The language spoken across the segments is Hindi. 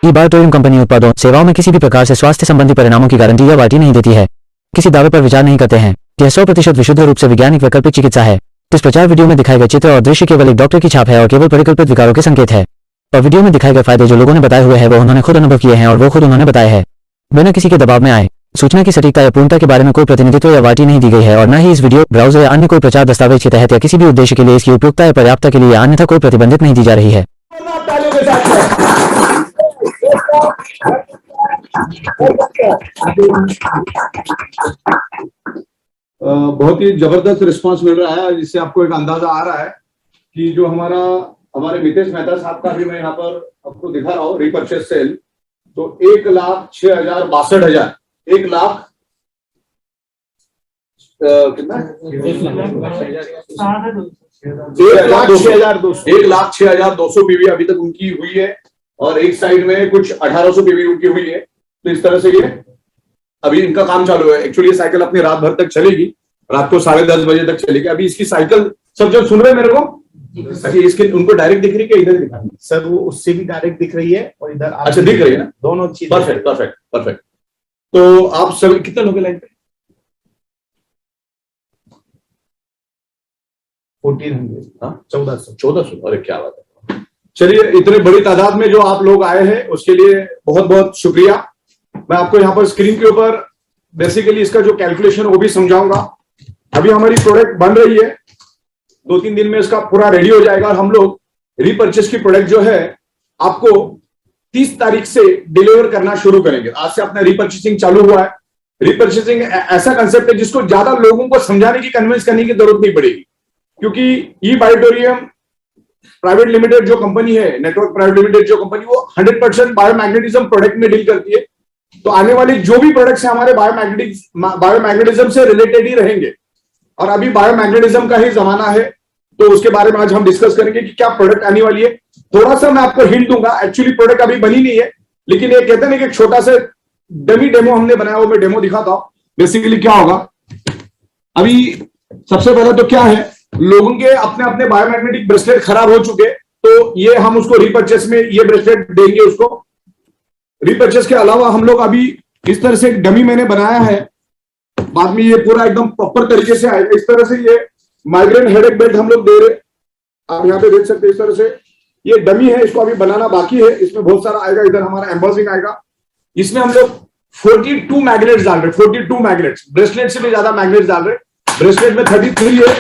ये बायोटोरियम कंपनी उत्पादों सेवाओं में किसी भी प्रकार से स्वास्थ्य संबंधी परिणामों की गारंटी या वारंटी नहीं देती है, किसी दावे पर विचार नहीं करते हैं। यह 100% विशुद्ध रूप से वैज्ञानिक वैकल्पिक चिकित्सा है। इस प्रचार वीडियो में दिखाए गए चित्र और दृश्य केवल एक डॉक्टर की छाप है और केवल परिकल्पित विकारों के संकेत है। और वीडियो में दिखाए गए फायदे जो लोगों ने बताए हुए हैं वो उन्होंने खुद अनुभव किए हैं और वो खुद उन्होंने बताए हैं। बिना किसी के दबाव में आए सूचना की सटीकता या पूर्णता के बारे में कोई प्रतिनिधित्व या वारंटी नहीं दी गई है और न ही इस वीडियो ब्राउजर या अन्य कोई प्रचार दस्तावेज के तहत या किसी भी उद्देश्य के लिए इसकी उपयुक्तता या पर्याप्तता के लिए या अन्यथा कोई प्रतिबंधित नहीं दी जा रही है। बहुत ही जबरदस्त रिस्पांस मिल रहा है, जिससे आपको एक अंदाजा आ रहा है कि जो हमारे मितेश मेहता साहब का भी मैं यहाँ पर आपको दिखा रहा हूँ रीपर्चेस सेल, तो 1,06,62,000 1,06,200 पीवी अभी तक उनकी हुई है और एक साइड में कुछ 1,800 पीवी उनकी हुई है। तो इस तरह से ये अभी इनका काम चालू है। एक्चुअली ये साइकिल अपनी रात भर तक चलेगी, रात को 10:30 बजे तक चलेगी। अभी इसकी साइकिल सब जब सुन रहे हैं मेरे को, अच्छा इसके उनको डायरेक्ट दिख रही है कि इधर दिखा रही है? सर वो उससे भी डायरेक्ट दिख रही है और इधर अच्छा दिख रही है ना, दोनों चीज। Perfect perfect perfect. तो आप सब कितने लोग हैं लाइन पे? 1400। अरे क्या बात है। चलिए, इतने बड़ी तादाद में जो आप लोग आए हैं उसके लिए बहुत बहुत शुक्रिया। मैं आपको यहाँ पर स्क्रीन के ऊपर बेसिकली इसका जो कैलकुलेशन वो भी समझाऊंगा। अभी हमारी प्रोडक्ट बन रही है, 2-3 दिन में इसका पूरा रेडी हो जाएगा और हम लोग रीपर्चेस की प्रोडक्ट जो है आपको 30 तारीख से डिलीवर करना शुरू करेंगे। आज से अपना रीपर्चेसिंग चालू हुआ है। रीपर्चेसिंग ऐसा कंसेप्ट है जिसको ज्यादा लोगों को समझाने की, कन्विंस करने की जरूरत नहीं पड़ेगी, क्योंकि ई बायोटोरियम प्राइवेट लिमिटेड जो कंपनी है, नेटवर्क प्राइवेट लिमिटेड जो कंपनी, वो 100% बायोमैग्नेटिज्म प्रोडक्ट में डील करती है। तो आने वाले जो भी प्रोडक्ट्स हैं हमारे बायोमैग्नेटिज्म से रिलेटेड ही रहेंगे। और अभी बायोमैग्नेटिज्म का ही जमाना है, तो उसके बारे में आज हम डिस्कस करेंगे कि क्या प्रोडक्ट आने वाली है। थोड़ा सा मैं आपको हिंट दूंगा, एक्चुअली प्रोडक्ट अभी बनी नहीं है, लेकिन ये कहते हैं कि एक छोटा सा डेमो हमने बनाया, वो मैं डेमो दिखाता हूं। बेसिकली क्या होगा, अभी सबसे पहले तो क्या है, लोगों के अपने अपने बायोमैग्नेटिक ब्रेसलेट खराब हो चुके, तो ये हम उसको रीपर्चेस में ये ब्रेसलेट देंगे उसको। रीपर्चेस के अलावा हम लोग अभी इस तरह से एक डमी मैंने बनाया है, बाद में ये पूरा एकदम प्रॉपर तरीके से आएगा। इस तरह से ये माइग्रेन हेडेक बेल्ट हम लोग दे रहे, आप यहाँ पे देख सकते हैं। इस तरह से ये डमी है, इसको अभी बनाना बाकी है, इसमें बहुत सारा आएगा। इधर हमारा एम्बॉसिंग आएगा, इसमें हम लोग 42 मैग्नेट्स डाल रहे, 42 मैग्नेट्स, ब्रेसलेट से भी ज्यादा मैग्नेट्स डाल रहे। ब्रेसलेट में 33 है,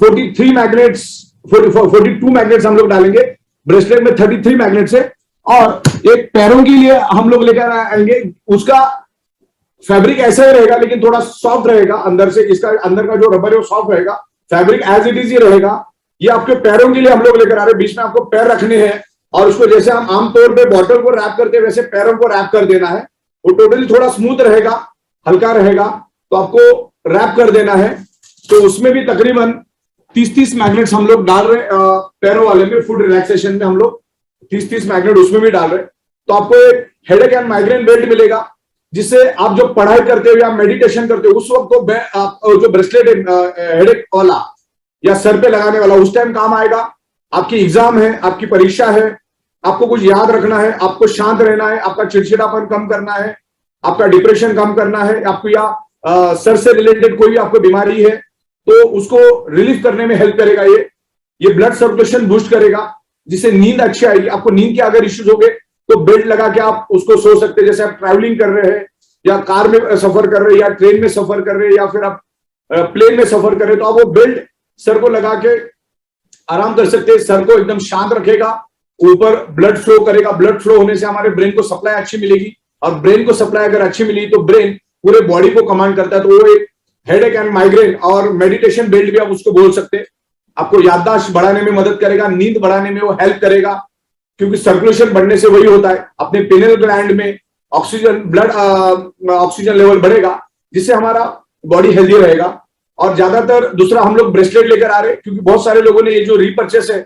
42 मैग्नेट्स हम लोग डालेंगे। ब्रेसलेट में 33 मैग्नेट्स है। और एक पैरों के लिए हम लोग लेकर आएंगे, उसका फैब्रिक ऐसा ही रहेगा लेकिन थोड़ा सॉफ्ट रहेगा अंदर से। इसका अंदर का जो रबर है वो सॉफ्ट रहेगा, फैब्रिक एज इट इज ही रहेगा। ये आपके पैरों के लिए हम लोग लेकर आ रहे हैं। बीच में आपको पैर रखने हैं और उसको जैसे हम आमतौर पे बॉटल को रैप करते हैं वैसे पैरों को रैप कर देना है। वो टोटली थोड़ा स्मूथ रहेगा, हल्का रहेगा, तो आपको रैप कर देना है। तो उसमें भी तकरीबन 30 मैग्नेट्स हम लोग डाल रहे हैं। पैरों वाले में फुट रिलैक्सेशन में हम लोग 30 मैग्नेट उसमें भी डाल रहे हैं। तो आपको एक हेडेक एंड माइग्रेन बेल्ट मिलेगा, जिससे आप जो पढ़ाई करते हो या मेडिटेशन करते हो उस वक्त तो जो ब्रेसलेट हेडेक वाला या सर पे लगाने वाला उस टाइम काम आएगा। आपकी एग्जाम है, आपकी परीक्षा है, आपको कुछ याद रखना है, आपको शांत रहना है, आपका चिड़चिड़ापन कम करना है, आपका डिप्रेशन कम करना है, आपको या सर से रिलेटेड कोई भी आपको बीमारी है तो उसको रिलीफ करने में हेल्प करेगा। ये ब्लड सर्कुलेशन बूस्ट करेगा, जिससे नींद अच्छी आएगी। आपको नींद के अगर इश्यूज हो गए तो बेल्ट लगा के आप उसको सो सकते हैं। जैसे आप ट्रैवलिंग कर रहे हैं या कार में सफर कर रहे हैं या ट्रेन में सफर कर रहे हैं या फिर आप प्लेन में सफर कर रहे हैं, तो आप वो बेल्ट सर को लगा के आराम कर सकते हैं। सर को एकदम शांत रखेगा, ऊपर ब्लड फ्लो करेगा। ब्लड फ्लो होने से हमारे ब्रेन को सप्लाई अच्छी मिलेगी, और ब्रेन को सप्लाई अगर अच्छी मिली तो ब्रेन पूरे बॉडी को कमांड करता है। तो वो एक हेडेक एंड माइग्रेन और मेडिटेशन बेल्ट भी आप उसको बोल सकते हैं। आपको याददाश्त बढ़ाने में मदद करेगा, नींद बढ़ाने में वो हेल्प करेगा, क्योंकि सर्कुलेशन बढ़ने से वही होता है, अपने पिनियल ग्लैंड में ऑक्सीजन लेवल बढ़ेगा, जिससे हमारा बॉडी हेल्दी रहेगा। और ज्यादातर दूसरा हम लोग ब्रेसलेट लेकर आ रहे हैं, क्योंकि बहुत सारे लोगों ने ये जो रीपर्चेस है,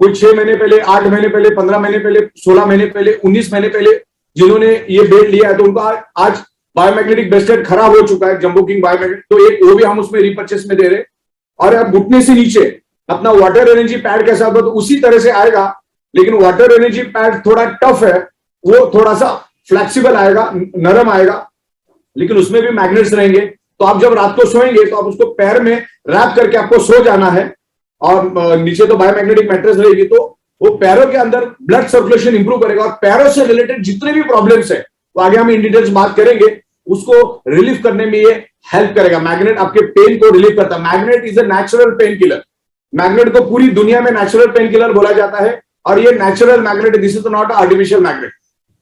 कोई 6 महीने पहले, 8 महीने पहले, 15 महीने पहले, 16 महीने पहले, 19 महीने पहले जिन्होंने ये बेल्ट लिया है, तो उनका आज बायोमैग्नेटिक ब्रेसलेट खराब हो चुका है, जंबो किंग बायोमैग्नेटिक, तो एक वो भी हम उसमें रीपर्चेस में दे रहे। और आप घुटने से नीचे अपना वाटर एनर्जी पैड कैसा होता है तो उसी तरह से आएगा, लेकिन वाटर एनर्जी पैड थोड़ा टफ है, वो थोड़ा सा फ्लेक्सिबल आएगा, नरम आएगा, लेकिन उसमें भी मैग्नेट्स रहेंगे। तो आप जब रात को सोएंगे तो आप उसको पैर में रैप करके आपको सो जाना है, और नीचे तो बायोमैग्नेटिक मैट्रेस रहेगी, तो वो पैरों के अंदर ब्लड सर्कुलेशन इंप्रूव करेगा, और पैरों से रिलेटेड जितने भी प्रॉब्लम्स है वो आगे हम इन डिटेल्स बात करेंगे, उसको रिलीफ करने में ये हेल्प करेगा। मैग्नेट आपके पेन को रिलीफ करता है। Magnet is a natural pain killer. Magnet को पूरी दुनिया में नेचुरल पेन किलर बोला जाता है, और ये natural magnet, this is not artificial magnet.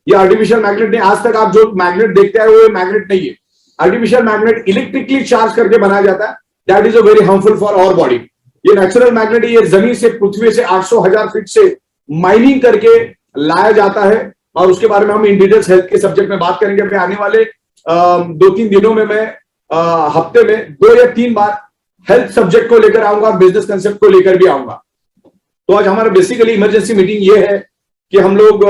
ये आर्टिफिशियल मैग्नेट नहीं, आज तक आप जो मैग्नेट देखते हैं वो मैग्नेट नहीं है। आर्टिफिशियल मैग्नेट इलेक्ट्रिकली चार्ज करके बनाया जाता है, that is a very harmful for our body. ये नेचुरल मैग्नेट, ये जमीन से, पृथ्वी से 800,000 फीट से माइनिंग करके लाया जाता है, और उसके बारे में हम इन डिटेल्स हेल्थ के सब्जेक्ट में बात करेंगे। मैं आने वाले 2-3 दिनों में मैं हफ्ते में 2 या 3 बार हेल्थ सब्जेक्ट को लेकर आऊंगा और बिजनेस कंसेप्ट को लेकर भी आऊंगा। तो आज हमारा बेसिकली इमरजेंसी मीटिंग ये है कि हम लोग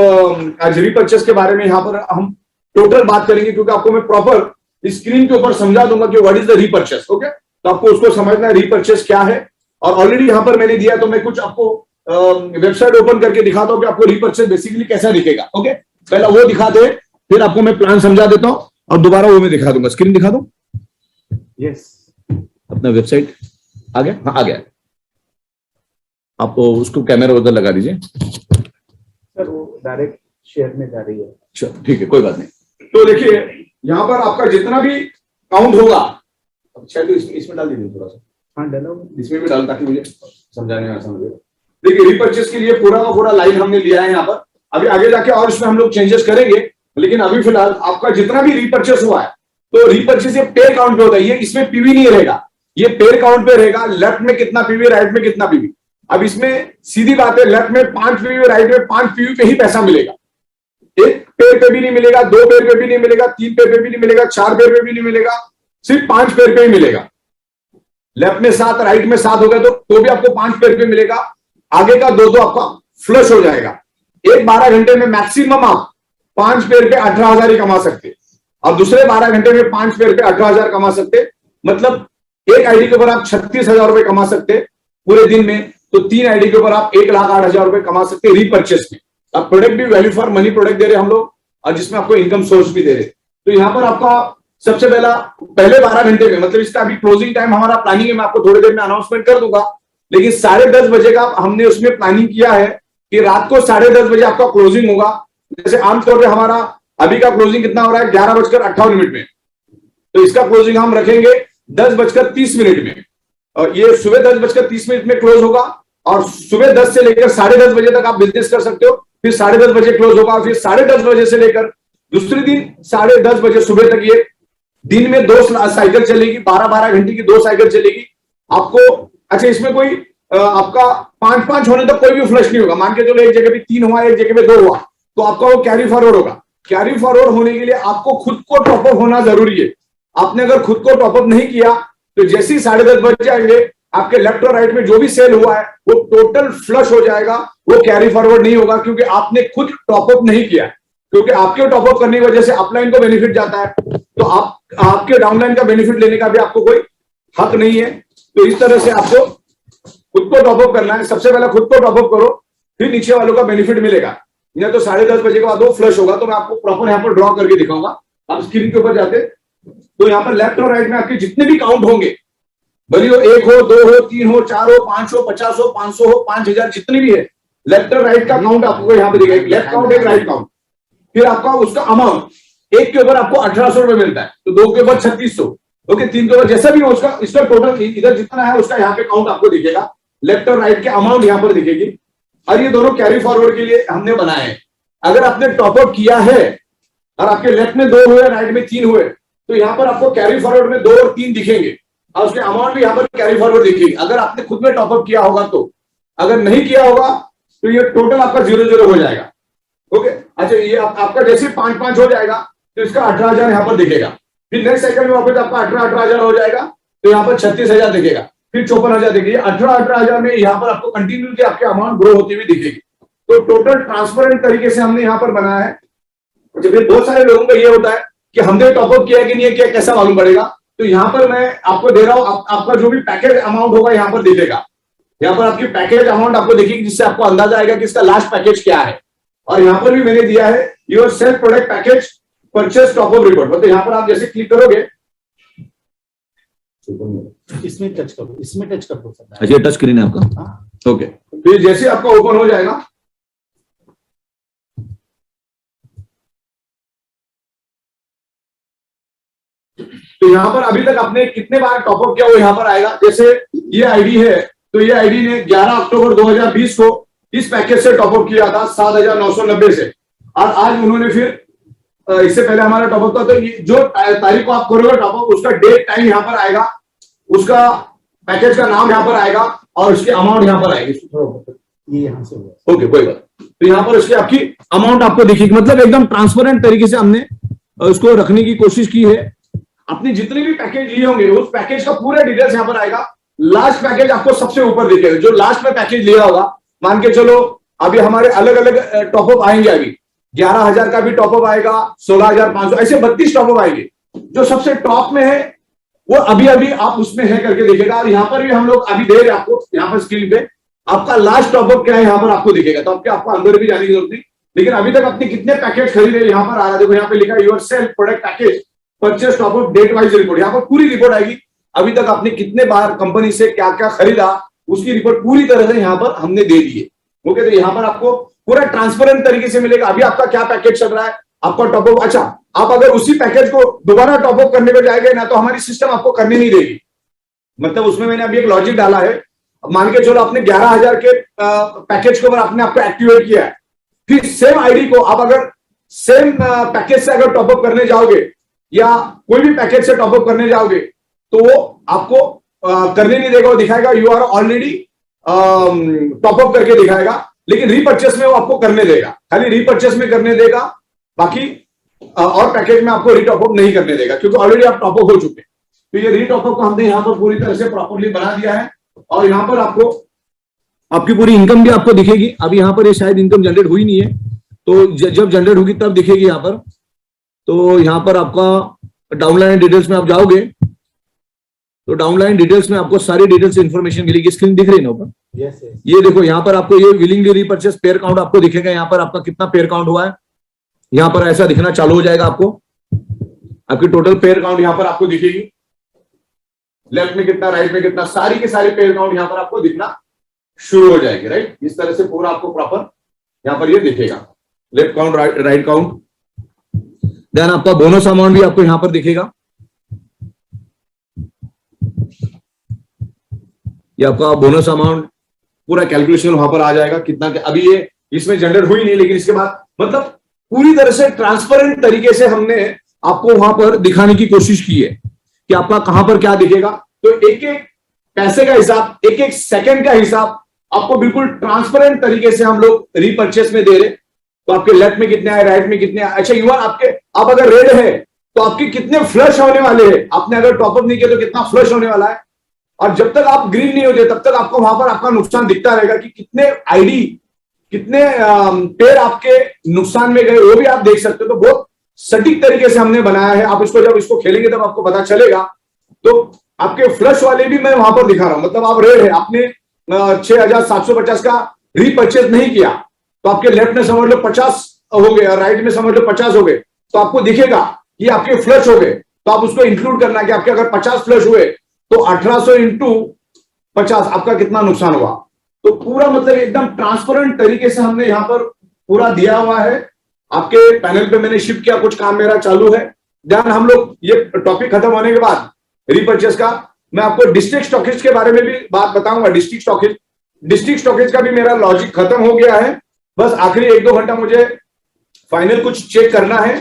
आज रीपर्चेस के बारे में यहाँ पर हम टोटल बात करेंगे, क्योंकि आपको मैं प्रॉपर स्क्रीन के ऊपर समझा दूंगा कि what is the repurchase. Okay, तो आपको उसको समझना है रीपर्चेस क्या है। और ऑलरेडी यहाँ पर मैंने दिया, तो मैं कुछ आपको वेबसाइट ओपन करके दिखाता हूँ कि आपको रीपर्चेस बेसिकली कैसा दिखेगा। ओके, पहला वो दिखा दे, फिर आपको मैं प्लान समझा देता हूँ, और दोबारा वो मैं दिखा दूंगा। स्क्रीन दिखा दूं? यस, अपना वेबसाइट आ गया? हाँ, आ गया। आप उसको कैमरा उधर लगा दीजिए सर, वो डायरेक्ट शेयर में जा रही है। अच्छा, ठीक है, कोई बात नहीं। तो देखिए, यहाँ पर आपका जितना भी काउंट होगा, शायद इसमें डाल दीजिए थोड़ा सा। हाँ, डाला, इसमें भी डाल, ताकि मुझे समझाने में आसान हो। देखिए, रिपर्चेस के लिए पूरा का पूरा लाइन हमने लिया है यहाँ पर। अभी आगे जाके और इसमें हम लोग चेंजेस करेंगे, लेकिन अभी फिलहाल आपका जितना भी रिपर्चेस हुआ है, तो रिपर्चेस ये पेयर काउंट पे होता है। ये इसमें पीवी नहीं रहेगा, ये पेयर काउंट पे रहेगा। लेफ्ट में कितना पीवी, राइट में कितना पीवी। अब इसमें सीधी बात है, लेफ्ट में 5 पीवी, राइट में 5 पीवी पे ही पैसा मिलेगा। एक पेयर पे भी नहीं मिलेगा, 2 पेयर पे भी नहीं मिलेगा, 3 पेयर पे भी नहीं मिलेगा, 4 पेयर पे भी नहीं मिलेगा, सिर्फ 5 पेयर पे ही मिलेगा। लेफ्ट में 7, राइट में 7 हो गया तो भी आपको 5 पेयर पे मिलेगा। आगे का 2 आपका फ्लश हो जाएगा। एक 12 घंटे में मैक्सिमम आप 5 पेयर पे 18,000 ही कमा सकते, और दूसरे 12 घंटे में 5 पेयर पे 18,000 कमा सकते। मतलब एक आईडी के ऊपर आप 36,000 रुपए कमा सकते पूरे दिन में। तो 3 आईडी के ऊपर आप 1,08,000 रुपए कमा सकते रीपर्चेस में। अब प्रोडक्ट भी वैल्यू फॉर मनी प्रोडक्ट दे रहे हम लोग, और जिसमें आपको इनकम सोर्स भी दे रहे। तो यहाँ पर आपका सबसे पहले 12 घंटे में, मतलब इसका अभी क्लोजिंग टाइम हमारा प्लानिंग है, मैं आपको थोड़ी देर में अनाउंसमेंट कर दूंगा, लेकिन 10:30 बजे का हमने उसमें प्लानिंग किया है कि रात को 10:30 बजे आपका क्लोजिंग होगा। जैसे आमतौर पर हमारा अभी का क्लोजिंग कितना हो रहा है, 11:58 में, तो इसका क्लोजिंग हम रखेंगे 10:30 में, और ये सुबह 10:30 में क्लोज होगा। और सुबह 10 से लेकर 10:30 बजे तक आप बिजनेस कर सकते हो, फिर 10:30 बजे क्लोज होगा, फिर 10:30 बजे से लेकर दूसरे दिन 10:30 बजे सुबह तक ये दिन में 2 साइकिल चलेगी, 12-12 घंटे की 2 साइकिल चलेगी आपको। अच्छा, इसमें कोई आपका 5-5 होने तक कोई भी फ्लश नहीं होगा। मान के चलो एक जगह पे 3 हुआ, एक जगह पे 2 हुआ, तो आपका वो कैरी फॉरवर्ड होगा। कैरी फॉरवर्ड होने के लिए आपको खुद को टॉपअप होना जरूरी है। आपने अगर खुद को टॉपअप नहीं किया, तो जैसे ही 10:30 बज जाएंगे, आपके लेफ्ट और राइट में जो भी सेल हुआ है वो टोटल फ्लश हो जाएगा, वो कैरी फॉरवर्ड नहीं होगा, क्योंकि आपने खुद टॉपअप नहीं किया। क्योंकि आपके टॉपअप करने की वजह से अपलाइन को बेनिफिट जाता है, तो आपके डाउनलाइन का बेनिफिट लेने का भी आपको कोई हक नहीं है। तो इस तरह से आपको खुद को टॉपअप करना है। सबसे पहले खुद को टॉपअप करो, फिर नीचे वालों का बेनिफिट मिलेगा। या तो 10:30 बजे के बाद वो फ्लश होगा। तो मैं आपको प्रॉपर यहाँ पर ड्रॉ करके दिखाऊंगा। आप स्क्रीन के ऊपर जाते तो यहाँ पर लेफ्ट और राइट में आपके जितने भी काउंट होंगे, भले वो 1 हो, 2 हो, 3 हो, 4 हो, 5 हो, 50 हो, 500 हो, 5,000, जितनी भी है, लेफ्ट और राइट का काउंट आपको यहाँ पे दिखेगा। लेफ्ट काउंट, एक राइट काउंट, फिर आपका उसका अमाउंट। एक के ऊपर आपको 1,800 रुपए मिलता है, तो 2 के ऊपर 3600, ओके, 3 के ऊपर जैसा भी हो उसका, इसका टोटल इधर जितना है उसका यहाँ पे काउंट आपको दिखेगा। लेफ्ट और राइट के अमाउंट यहाँ पर दिखेगी। और ये दोनों कैरी फॉरवर्ड के लिए हमने बनाए हैं। अगर आपने टॉपअप किया है और आपके लेफ्ट में 2 हुए, राइट में 3 हुए, तो यहाँ पर आपको कैरी फॉरवर्ड में 2 और 3 दिखेंगे, और उसके अमाउंट भी यहाँ पर कैरी फॉरवर्ड दिखेगी, अगर आपने खुद में टॉपअप किया होगा तो। अगर नहीं किया होगा तो ये टोटल आपका 0-0 हो जाएगा। ओके, अच्छा, ये आपका जैसे 5-5 हो जाएगा तो इसका 18,000 यहाँ पर दिखेगा। फिर नेक्स्ट साइकिल में वापस आपका 18,000 हो जाएगा, तो यहाँ पर 36,000 दिखेगा, फिर 54,000 दिखेगी। 18,000 में यहाँ पर आपको कंटिन्यूटी आपके अमाउंट ग्रो होती हुई दिखेगी। तो टोटल ट्रांसपेरेंट तरीके से हमने यहाँ पर बनाया है। अच्छा, फिर बहुत सारे लोगों का ये होता है कि हमने टॉपअप किया कि नहीं किया, कैसा मालूम पड़ेगा। तो यहाँ पर मैं आपको दे रहा हूँ, आपका जो भी पैकेज अमाउंट होगा यहाँ पर दिखेगा। यहाँ पर आपकी पैकेज अमाउंट आपको देखिए, जिससे आपको अंदाजा आएगा कि इसका लास्ट पैकेज क्या है। और यहाँ पर भी मैंने दिया है your self product package purchase top up report, मतलब यहाँ पर आप जैसे क्लिक करोगे, इसमें टच करो, इसमें टच कर दो सर। अच्छा टच स्क्रीन है आपका, ओके। फिर जैसे आपका ओपन हो जाएगा, तो यहाँ पर अभी तक आपने कितने बार टॉपअप किया वो यहाँ पर आएगा। जैसे ये आईडी है, तो ये आईडी ने 11 अक्टूबर 2020 को इस पैकेज से टॉपअप किया था 7,990 से, और आज उन्होंने फिर इससे पहले हमारा टॉपअप था, तो ये जो तारीख को आप करोगे टॉपअप, उसका डेट टाइम यहाँ पर आएगा, उसका पैकेज का नाम यहाँ पर आएगा और उसकी अमाउंट यहाँ पर आएगी। ये यहाँ से हुआ, ओके कोई बात। तो यहाँ पर इसकी आपकी अमाउंट आपको दिखेगी, मतलब एकदम ट्रांसपेरेंट तरीके से हमने उसको रखने की कोशिश की है। अपने जितने भी पैकेज लिए होंगे उस पैकेज का पूरा डिटेल्स यहाँ पर आएगा। लास्ट पैकेज आपको सबसे ऊपर दिखेगा, जो लास्ट में पैकेज लिया होगा। मान के चलो अभी हमारे अलग अलग टॉपअप आएंगे, अभी 11,000 का भी टॉपअप आएगा, 16,500, ऐसे 32 टॉपअप आएंगे। जो सबसे टॉप में है वो अभी अभी आप उसमें है करके देखेगा। और यहाँ पर भी हम लोग अभी दे रहे हैं आपको, यहाँ पर स्क्रीन पे आपका लास्ट टॉपअप क्या है यहाँ पर आपको दिखेगा। तो आपको अंदर भी जाने की जरूरत नहीं, लेकिन अभी तक आपने कितने पैकेज खरीदे यहाँ पर आ रहा है। देखो यहाँ पे लिखा है your self product package purchase top up date wise report, यहाँ पर पूरी रिपोर्ट आएगी। अभी तक आपने कितने बार कंपनी से क्या क्या खरीदा उसकी रिपोर्ट पूरी तरह से यहाँ पर हमने दे दी है। ओके, तो यहाँ पर आपको पूरा ट्रांसपेरेंट तरीके से मिलेगा। अभी आपका क्या पैकेज चल रहा है, आपका टॉपअप। अच्छा, आप अगर उसी पैकेज को दोबारा टॉपअप करने को जाएंगे ना, तो हमारी सिस्टम आपको करने नहीं देगी। मतलब उसमें मैंने अभी एक लॉजिक डाला है। मान के चलो आपने 11,000 के पैकेज को आपने आपको एक्टिवेट किया है, फिर सेम आईडी को आप अगर सेम पैकेज से अगर टॉपअप करने जाओगे या कोई भी पैकेज से टॉपअप करने जाओगे, तो वो आपको करने नहीं देगा। वो दिखाएगा यू आर ऑलरेडी टॉपअप करके दिखाएगा, लेकिन रीपर्चेस में वो आपको करने देगा। खाली रीपर्चेस में करने देगा, बाकी और पैकेज में आपको रीटॉपअप नहीं करने देगा, क्योंकि ऑलरेडी आप टॉपअप हो चुके हैं। तो ये रीटॉपअप को हमने यहाँ पर पूरी तरह से प्रॉपरली बना दिया है। और यहाँ पर आपको आपकी पूरी इनकम भी आपको दिखेगी। अभी यहाँ पर ये शायद इनकम जनरेट हुई नहीं है, तो जब जनरेट होगी तब दिखेगी यहाँ पर। तो यहाँ पर आपका डाउनलाइन डिटेल्स में आप जाओगे तो डाउनलाइन डिटेल्स में आपको सारी डिटेल्स इंफॉर्मेशन मिलेगी। स्क्रीन दिख रही है ना ऊपर? यस। ये देखो यहाँ पर आपको ये विलिंगली रीपर्चेस पेयर काउंट आपको दिखेगा। यहाँ पर आपका कितना पेयर काउंट हुआ है, यहाँ पर ऐसा दिखना चालू हो जाएगा। आपको आपकी टोटल पेयर काउंट यहाँ पर आपको दिखेगी। लेफ्ट में कितना, राइट में कितना, सारी के सारे पेयर काउंट यहाँ पर आपको दिखना शुरू हो जाएगी। राइट, इस तरह से पूरा आपको प्रॉपर यहाँ पर ये दिखेगा, left count, right count. Then आपका बोनस अमाउंट भी आपको यहाँ पर दिखेगा। ये आपका बोनस अमाउंट पूरा कैलकुलेशन वहां पर आ जाएगा कितना। अभी ये इसमें जनरेट हुई नहीं, लेकिन इसके बाद मतलब पूरी तरह से ट्रांसपेरेंट तरीके से हमने आपको वहां पर दिखाने की कोशिश की है कि आपका कहां पर क्या दिखेगा। तो एक एक पैसे का हिसाब, एक एक सेकंड का हिसाब आपको बिल्कुल ट्रांसपेरेंट तरीके से हम लोग रीपर्चेस में दे रहे। तो आपके लेफ्ट में कितने आए, राइट में कितने आए। अच्छा, इवन आपके आप अगर रेड है तो आपके कितने फ्लश होने वाले हैं। आपने अगर टॉपअप नहीं किया तो कितना फ्लश होने वाला है। और जब तक आप ग्रीन नहीं होते तब तक आपको वहां पर आपका नुकसान दिखता रहेगा कि कितने आईडी, कितने पेयर आपके नुकसान में गए, वो भी आप देख सकते हो। तो बहुत सटीक तरीके से हमने बनाया है। आप इसको जब इसको खेलेंगे तब आपको पता चलेगा। तो आपके फ्लश वाले भी मैं वहां पर दिखा रहा हूं। मतलब आप रेड है, आपने 6,750 का रीपर्चेज नहीं किया, तो आपके लेफ्ट में समझ लो 50 हो गए और राइट में समझ लो 50 हो गए, तो आपको दिखेगा कि आपके फ्लश हो गए। तो आप उसको इंक्लूड करना कि आपके अगर 50 फ्लश हुए तो 1800 इंटू 50 आपका कितना नुकसान हुआ। तो पूरा मतलब एकदम ट्रांसपेरेंट तरीके से हमने यहाँ पर पूरा दिया हुआ है। आपके पैनल पे मैंने शिफ्ट किया, कुछ काम मेरा चालू है। ध्यान, हम लोग ये टॉपिक खत्म होने के बाद रीपर्चेस का मैं आपको डिस्ट्रिक्ट स्टॉकेज के बारे में भी बात बताऊंगा। डिस्ट्रिक्ट स्टॉकेज का भी मेरा लॉजिक खत्म हो गया है। बस आखिरी 1-2 घंटा मुझे फाइनल कुछ चेक करना है,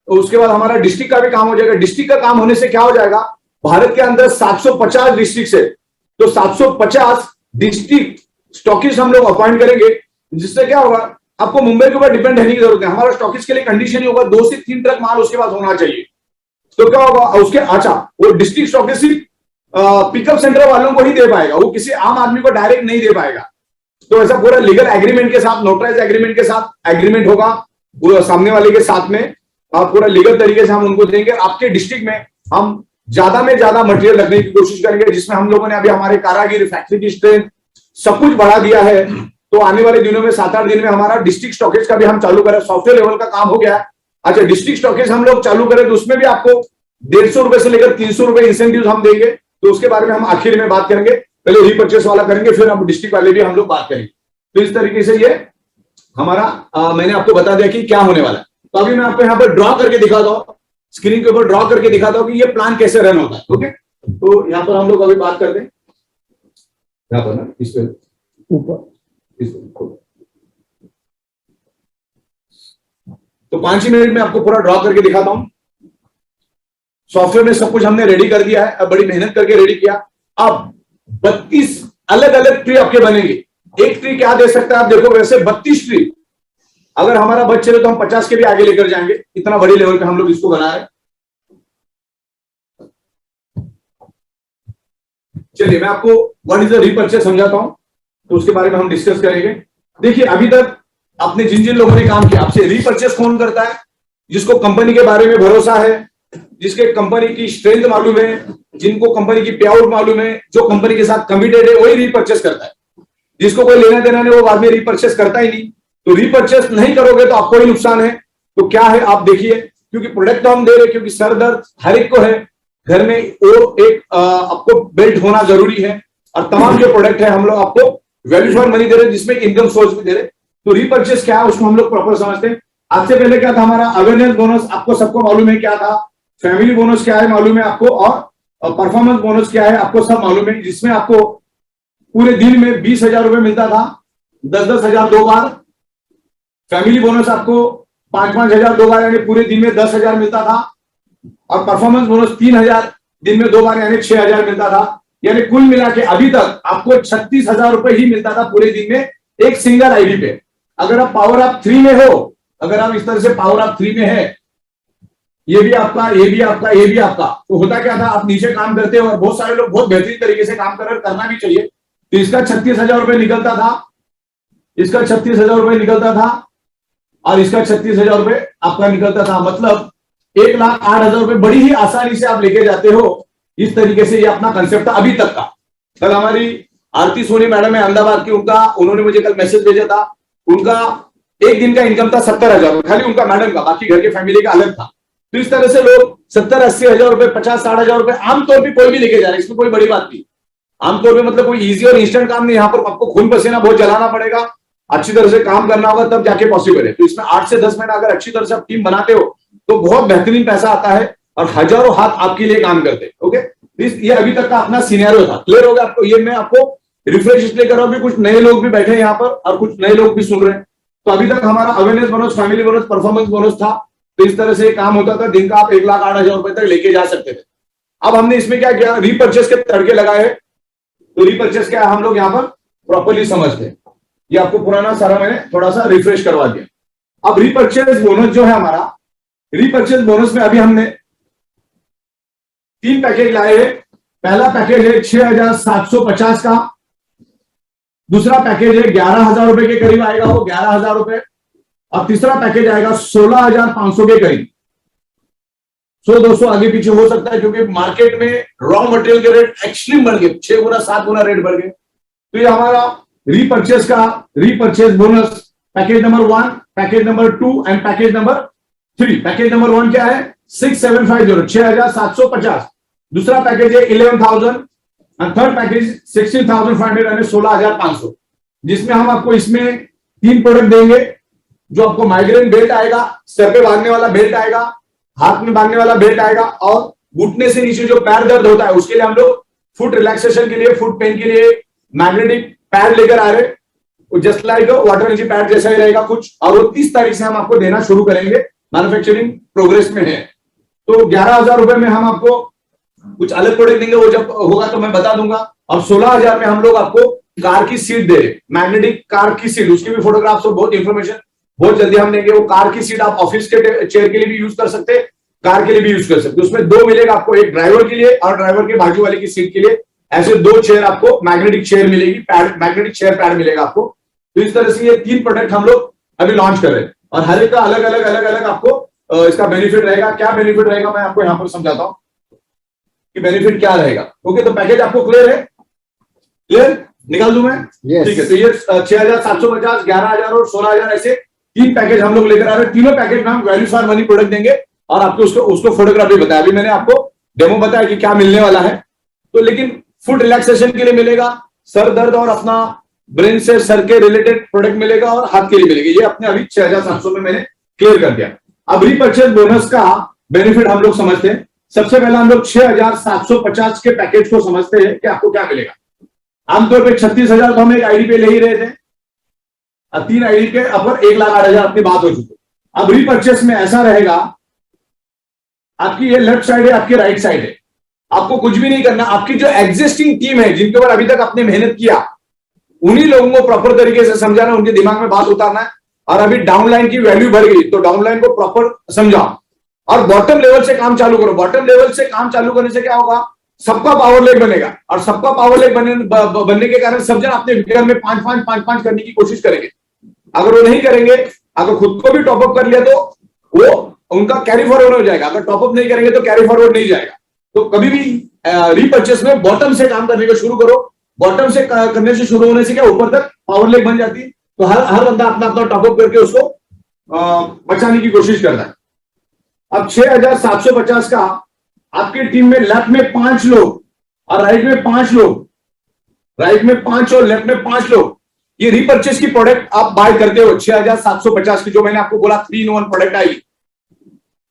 तो उसके बाद हमारा डिस्ट्रिक्ट का भी काम हो जाएगा। डिस्ट्रिक्ट का काम होने से क्या हो जाएगा, भारत के अंदर 750 डिस्ट्रिक्ट है, तो 750 डिस्ट्रिक्ट स्टॉकिस्ट हम लोग अपॉइंट करेंगे, जिससे क्या होगा, आपको मुंबई के ऊपर डिपेंड रहने की जरूरत है। हमारा स्टॉकिस्ट के लिए कंडीशन ही होगा 2 से 3 ट्रक माल उसके पास होना चाहिए। तो क्या होगा उसके, अच्छा वो डिस्ट्रिक्ट स्टॉकिस्ट सिर्फ पिकअप सेंटर वालों को ही दे पाएगा, वो किसी आम आदमी को डायरेक्ट नहीं दे पाएगा। तो ऐसा पूरा लीगल एग्रीमेंट के साथ, नोटराइज एग्रीमेंट के साथ एग्रीमेंट होगा वो सामने वाले के साथ में, आप पूरा लीगल तरीके से हम उनको देंगे। आपके डिस्ट्रिक्ट में हम ज्यादा में ज्यादा मटेरियल रखने की कोशिश करेंगे, जिसमें हम लोगों ने अभी हमारे कारागिर फैक्ट्री की स्ट्रेंथ सब कुछ बढ़ा दिया है। तो आने वाले दिनों में 7-8 दिन में हमारा डिस्ट्रिक्ट स्टॉकेज का भी हम चालू करें, सॉफ्टवेयर लेवल का काम हो गया है। अच्छा, डिस्ट्रिक्ट स्टॉकेज हम लोग चालू करें तो उसमें भी आपको 150 रुपए से लेकर 300 रुपए इंसेंटिव हम देंगे, तो उसके बारे में हम आखिर में बात करेंगे। पहले रीपर्चेस वाला करेंगे, फिर हम डिस्ट्रिक्ट वाले भी हम लोग बात करेंगे। तो इस तरीके से ये हमारा मैंने आपको बता दिया कि क्या होने वाला है। तो अभी मैं आपको यहाँ पर ड्रॉ करके दिखाता हूँ, स्क्रीन के ऊपर ड्रॉ करके दिखाता हूँ कि ये प्लान कैसे रन होता है। ओके, तो यहाँ पर हम लोग अभी बात करते हैं, यहाँ पर ना इस पे ऊपर इस पे। तो 5 ही मिनट में आपको पूरा ड्रॉ करके दिखाता हूं। सॉफ्टवेयर में सब कुछ हमने रेडी कर दिया है, अब बड़ी मेहनत करके रेडी किया। अब 32 अलग अलग ट्री आपके बनेंगे। एक ट्री क्या दे सकता है आप देखो, वैसे 32 ट्री अगर हमारा बच चले तो हम 50 के भी आगे लेकर जाएंगे, इतना बड़ी लेवल पे हम लोग इसको बना रहे हैं। चलिए मैं आपको व्हाट इज द रीपर्चेस समझाता हूं, तो उसके बारे में हम डिस्कस करेंगे। देखिए अभी तक आपने जिन जिन लोगों ने काम किया, आपसे रीपर्चेस कौन करता है? जिसको कंपनी के बारे में भरोसा है, जिसके कंपनी की स्ट्रेंथ मालूम है, जिनको कंपनी की पे आउट मालूम है, जो कंपनी के साथ कमिटेड है, वही रीपर्चेस करता है। जिसको कोई लेना देना नहीं वो बाद में रीपर्चेस करता ही नहीं। तो रीपर्चेस नहीं करोगे तो आपको ही नुकसान है। तो क्या है आप देखिए, क्योंकि प्रोडक्ट तो हम दे रहे, क्योंकि सर दर्द हर एक को है, घर में वो एक आपको बेल्ट होना जरूरी है। और तमाम जो प्रोडक्ट है हम लोग आपको वैल्यू फॉर मनी दे रहे, जिसमें इनकम सोर्स भी दे रहे। तो रीपर्चेस क्या है उसको हम लोग प्रॉपर समझते हैं। आज से पहले क्या था हमारा अवेयरनेस बोनस, आपको सबको मालूम है क्या था। फैमिली बोनस क्या है मालूम है आपको, और परफॉर्मेंस बोनस क्या है आपको सब मालूम है, जिसमें आपको पूरे दिन में 20,000 रुपए मिलता था, 10-10 हजार 2 बार। फैमिली बोनस आपको 5-5 हजार 2 बार, यानी पूरे दिन में 10,000 मिलता था। और परफॉर्मेंस बोनस 3,000 दिन में 2 बार, यानी 6,000 मिलता था। यानी कुल मिला के अभी तक आपको 36,000 रुपए ही मिलता था पूरे दिन में एक सिंगल आईडी पे। अगर आप पावर अप 3 में हो, अगर आप इस तरह से पावर अप 3 में है, ये भी आपका, ये भी आपका, ये भी आपका, तो होता क्या था आप नीचे काम करते हो और बहुत सारे लोग बहुत बेहतरीन तरीके से काम करना भी चाहिए। तो इसका 36,000 रुपए निकलता था, इसका 36,000 रुपए निकलता था, और इसका 36,000 रुपए आपका निकलता था। मतलब 1,08,000 रुपए बड़ी ही आसानी से आप लेके जाते हो। इस तरीके से ये अपना कंसेप्ट था अभी तक का। कल हमारी आरती सोनी मैडम है अहमदाबाद की, उन्होंने मुझे कल मैसेज भेजा था, उनका एक दिन का इनकम था 70,000, खाली उनका मैडम का, बाकी घर के फैमिली का अलग था। तो इस तरह से लोग 70-80 हजार रुपए, 50-60 हजार रुपए आमतौर पर कोई भी लेके जा रहे हैं, इसमें कोई बड़ी बात नहीं। आमतौर पर मतलब कोई इजी और इंस्टेंट काम नहीं, यहाँ पर आपको खून पसीना बहुत जलाना पड़ेगा, अच्छी तरह से काम करना होगा, तब जाके पॉसिबल है। तो इसमें 8 से 10 महीना अगर अच्छी तरह से आप टीम बनाते हो तो बहुत बेहतरीन पैसा आता है, और हजारों हाथ आपके लिए काम करते हैं। ओके, ये अभी तक का अपना सिनेरियो था। क्लियर हो गया आपको? ये मैं आपको रिफ्रेश इसलिए कर रहा हूं, कुछ नए लोग भी बैठे हैं यहाँ पर और कुछ नए लोग भी सुन रहे हैं। तो अभी तक हमारा awareness bonus, family bonus, performance bonus था। तो इस तरह से काम होता था, दिन का आप 1,08,000 रुपए तक लेके जा सकते थे। अब हमने इसमें क्या किया, रीपर्चेस के तड़के लगाए। तो रीपर्चेस क्या हम लोग यहाँ पर प्रॉपरली समझते हैं। ये आपको पुराना सारा मैंने थोड़ा सा रिफ्रेश करवा दिया। अब रीपर्चेस बोनस जो है हमारा, रीपर्चेस बोनस में अभी हमने 3 पैकेज लाए हैं। पहला पैकेज है 6,750 का, दूसरा पैकेज है 11,000 रुपए के करीब आएगा, वो 11,000 रुपए, और तीसरा पैकेज आएगा 16,500 के करीब। 100-200 आगे पीछे हो सकता है, क्योंकि मार्केट में रॉ मटेरियल के रेट एक्सट्रीम बढ़ गए, 6 गुना 7 गुना रेट बढ़ गए। तो ये हमारा रीपर्चेस का repurchase bonus package number 1, package number 2 and package number 3। Package number 1 क्या है, 6,750, 6,750। दूसरा पैकेज है 11,000 और थर्ड पैकेज 16,500 यानी 16,500, जिसमें हम आपको इसमें 3 प्रोडक्ट देंगे। जो आपको माइग्रेन बेल्ट आएगा, सर पे बांधने वाला बेल्ट आएगा, हाथ में बांधने वाला बेल्ट आएगा, और घुटने से नीचे जो पैर दर्द होता है उसके लिए हम लोग फुट रिलैक्सेशन के लिए, फुट पेन के लिए मैग्नेटिक पैड लेकर आ रहे, just like water energy pad जैसा ही रहेगा कुछ। और वो 30 तारीख से हम आपको देना शुरू करेंगे, मैन्युफैक्चरिंग प्रोग्रेस में है। तो 11,000 रुपए में हम आपको कुछ अलग प्रोडक्ट देंगे, वो जब होगा तो मैं बता दूंगा। और 16,000 में हम लोग आपको कार की सीट दे रहे, मैग्नेटिक कार की सीट, उसकी भी फोटोग्राफ्स और बहुत इंफॉर्मेशन बहुत जल्दी हम देंगे। वो कार की सीट आप ऑफिस के चेयर के लिए भी यूज कर सकते, कार के लिए भी यूज कर सकते। उसमें 2 मिलेगा आपको, एक ड्राइवर के लिए और ड्राइवर के बाजू वाले की सीट के लिए। ऐसे 2 चेयर आपको मैग्नेटिक चेयर मिलेगी, पैड, मैग्नेटिक चेयर पैड मिलेगा आपको। तो इस तरह से ये 3 प्रोडक्ट हम लोग अभी लॉन्च कर रहे हैं, और हर एक का अलग अलग आपको इसका बेनिफिट रहेगा। क्या बेनिफिट रहेगा मैं आपको यहां पर समझाता हूं कि बेनिफिट क्या रहेगा। ओके, तो पैकेज आपको क्लियर है? क्लियर? निकाल दूं मैं? Yes. ठीक है, तो ये 6,750, 11,000 और 16,000 ऐसे 3 पैकेज हम लोग लेकर आ रहे हैं। तीनों पैकेज में हम वैल्यू फॉर मनी प्रोडक्ट देंगे और आपको उसको फोटोग्राफी बताया। अभी मैंने आपको डेमो बताया कि क्या मिलने वाला है। तो लेकिन फुट रिलैक्सेशन के लिए मिलेगा, सर दर्द और अपना ब्रेन से सर के रिलेटेड प्रोडक्ट मिलेगा और हाथ के लिए मिलेगा। ये अपने अभी 6,700 में मैंने क्लियर कर दिया। अब रीपर्चेज बोनस का बेनिफिट हम लोग समझते हैं। सबसे पहले हम लोग 6,750 के पैकेज को समझते हैं कि आपको क्या मिलेगा। आमतौर पर 36,000 तो हम एक आईडी पे ले ही रहे थे। अब 3 आईडी के अपर 1,08,000 अपनी बात हो चुकी। अब रीपर्चेस में ऐसा रहेगा, आपकी ये लेफ्ट साइड है, आपकी राइट साइड है। आपको कुछ भी नहीं करना। आपकी जो एग्जिस्टिंग टीम है, जिनके ऊपर अभी तक आपने मेहनत किया, उन्हीं लोगों को प्रॉपर तरीके से समझाना, उनके दिमाग में बात उतारना है। और अभी डाउनलाइन की वैल्यू बढ़ गई तो डाउनलाइन को प्रॉपर समझाओ और बॉटम लेवल से काम चालू करो। बॉटम लेवल से काम चालू करने से क्या होगा, सबका पावर लेग बनेगा और सबका पावर लेग बनने के कारण सब जन अपने घर में 5-5 करने की कोशिश करेंगे। अगर वो नहीं करेंगे, अगर खुद को भी टॉपअप कर लिया तो वो उनका कैरी फॉरवर्ड हो जाएगा। अगर टॉपअप नहीं करेंगे तो कैरी फॉरवर्ड नहीं जाएगा। तो कभी भी रीपर्चेस में बॉटम से काम करने को शुरू करो। बॉटम से करने से शुरू होने से क्या ऊपर तक पावर लेग बन जाती है। तो हर बंदा अपना अपना टॉपअप करके उसको बचाने की कोशिश करता है। अब 6,750 का आपकी टीम में लेफ्ट में 5 लोग और राइट में 5 लोग, राइट में 5 और लेफ्ट में 5 लोग, ये रीपर्चेस की प्रोडक्ट आप बाय करते हो 6,750 की, जो मैंने आपको बोला 3-in-1 प्रोडक्ट आई।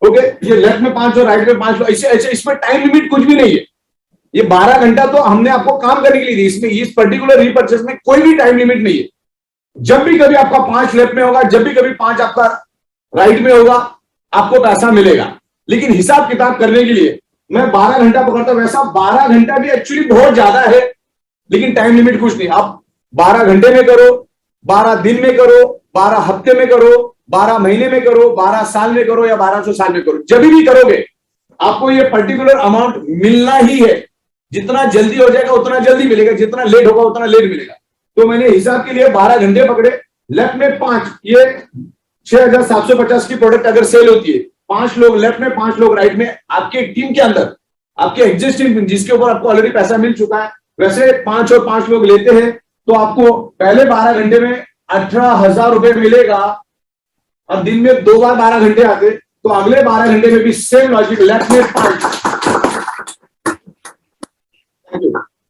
ओके, ये लेफ्ट में 5 और राइट में 5 लोग, ऐसे इसमें टाइम लिमिट कुछ भी नहीं है। ये 12 घंटा तो हमने आपको काम करने के लिए दी। इसमें इस पर्टिकुलर रीपर्चेस में कोई भी टाइम लिमिट नहीं है। जब भी कभी आपका 5 लेफ्ट में होगा, जब भी कभी 5 आपका राइट में होगा, आपको पैसा मिलेगा। लेकिन हिसाब किताब करने के लिए मैं 12 घंटा पकड़ता हूं। वैसा 12 घंटा भी एक्चुअली बहुत ज्यादा है, लेकिन टाइम लिमिट कुछ नहीं। आप 12 घंटे में करो, 12 दिन में करो, 12 हफ्ते में करो, 12 महीने में करो, 12 साल में करो या 1200 साल में करो, जब भी करोगे आपको ये पर्टिकुलर अमाउंट मिलना ही है। जितना जल्दी हो जाएगा उतना जल्दी मिलेगा, जितना लेट होगा उतना लेट मिलेगा। तो मैंने हिसाब के लिए 12 घंटे पकड़े। लेफ्ट में 5, ये 6,750 की प्रोडक्ट अगर सेल होती है, 5 लोग लेफ्ट में, 5 लोग राइट में, आपके टीम के अंदर, आपके एग्जिस्टिंग जिसके ऊपर आपको ऑलरेडी पैसा मिल चुका है, वैसे 5 और 5 लोग लेते हैं तो आपको पहले 12 घंटे में 18,000 रुपए मिलेगा। और दिन में 2 बार 12 घंटे आते तो अगले 12 घंटे में भी सेम लॉजिक, लेफ्ट में 5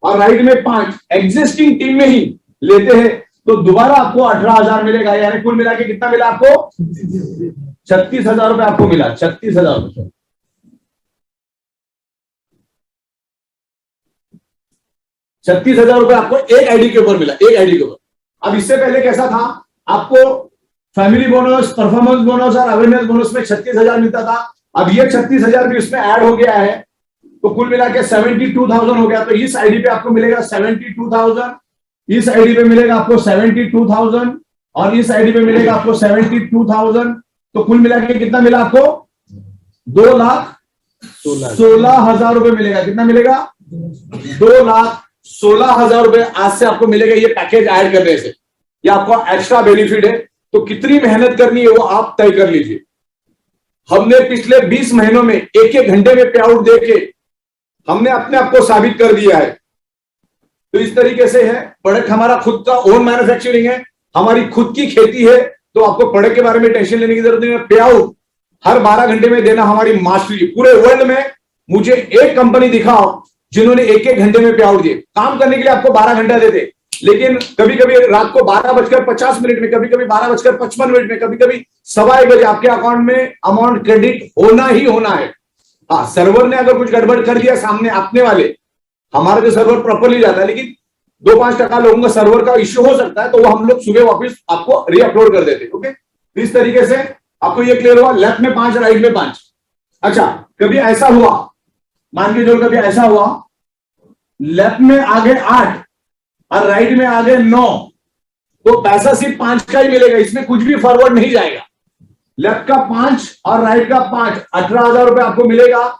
और राइट में 5 एग्जिस्टिंग टीम में ही लेते हैं तो दोबारा आपको 18,000 मिलेगा। यानी कुल मिला के कितना मिला आपको? 36,000 रुपए आपको मिला। 36,000 रुपए, 36,000 रुपए आपको एक आईडी के ऊपर मिला, एक आईडी के ऊपर। अब इससे पहले कैसा था, आपको फैमिली बोनस, परफॉर्मेंस बोनस और अवेयरनेस बोनस में 36,000 मिलता था। अब ये 36,000 भी इसमें ऐड हो गया है तो कुल मिला के 72,000 हो गया। तो इस आईडी पे आपको मिलेगा 72,000, इस आईडी पे मिलेगा आपको 72,000 और इस आईडी पे मिलेगा आपको 72,000। तो कुल मिला के कितना मिला आपको? 2,16,000 रुपए मिलेगा। कितना मिलेगा? 2,16,000 रुपए आज से आपको मिलेगा ये पैकेज ऐड करने से। ये आपको एक्स्ट्रा बेनिफिट है। तो कितनी मेहनत करनी है वो आप तय कर लीजिए। हमने पिछले 20 महीनों में 1-1 घंटे में पे आउट देके हमने अपने आप को साबित कर दिया है। तो इस तरीके से है। प्रोडक्ट हमारा खुद का ओन मैन्युफैक्चरिंग है, हमारी खुद की खेती है, तो आपको प्रोडक्ट के बारे में टेंशन लेने की जरूरत नहीं है। पे आउट हर 12 घंटे में देना हमारी मास्टरी। पूरे वर्ल्ड में मुझे एक कंपनी दिखाओ जिन्होंने 1-1 घंटे में पे आउट दिए। काम करने के लिए आपको 12 घंटा देते, लेकिन कभी कभी रात को 12:50 में, कभी कभी 12:55 में, कभी कभी 1:15 बजे आपके अकाउंट में अमाउंट क्रेडिट होना ही होना है। हाँ, सर्वर ने अगर कुछ गड़बड़ कर दिया सामने अपने वाले, हमारा जो सर्वर प्रॉपरली जाता है, लेकिन 2-5% लोगों का सर्वर का इश्यू हो सकता है, तो वो हम लोग सुबह वापस आपको रीअपलोड कर देते। ओके, इस तरीके से आपको ये क्लियर हुआ। लेफ्ट में 5, राइट में 5। अच्छा, कभी ऐसा हुआ, मान के चलो कभी ऐसा हुआ, लेफ्ट में आगे 8 और राइट में आगे 9, तो पैसा सिर्फ 5 का ही मिलेगा, इसमें कुछ भी फॉरवर्ड नहीं जाएगा। लेफ्ट का 5 और राइट का 5, 18,000 रुपए आपको मिलेगा,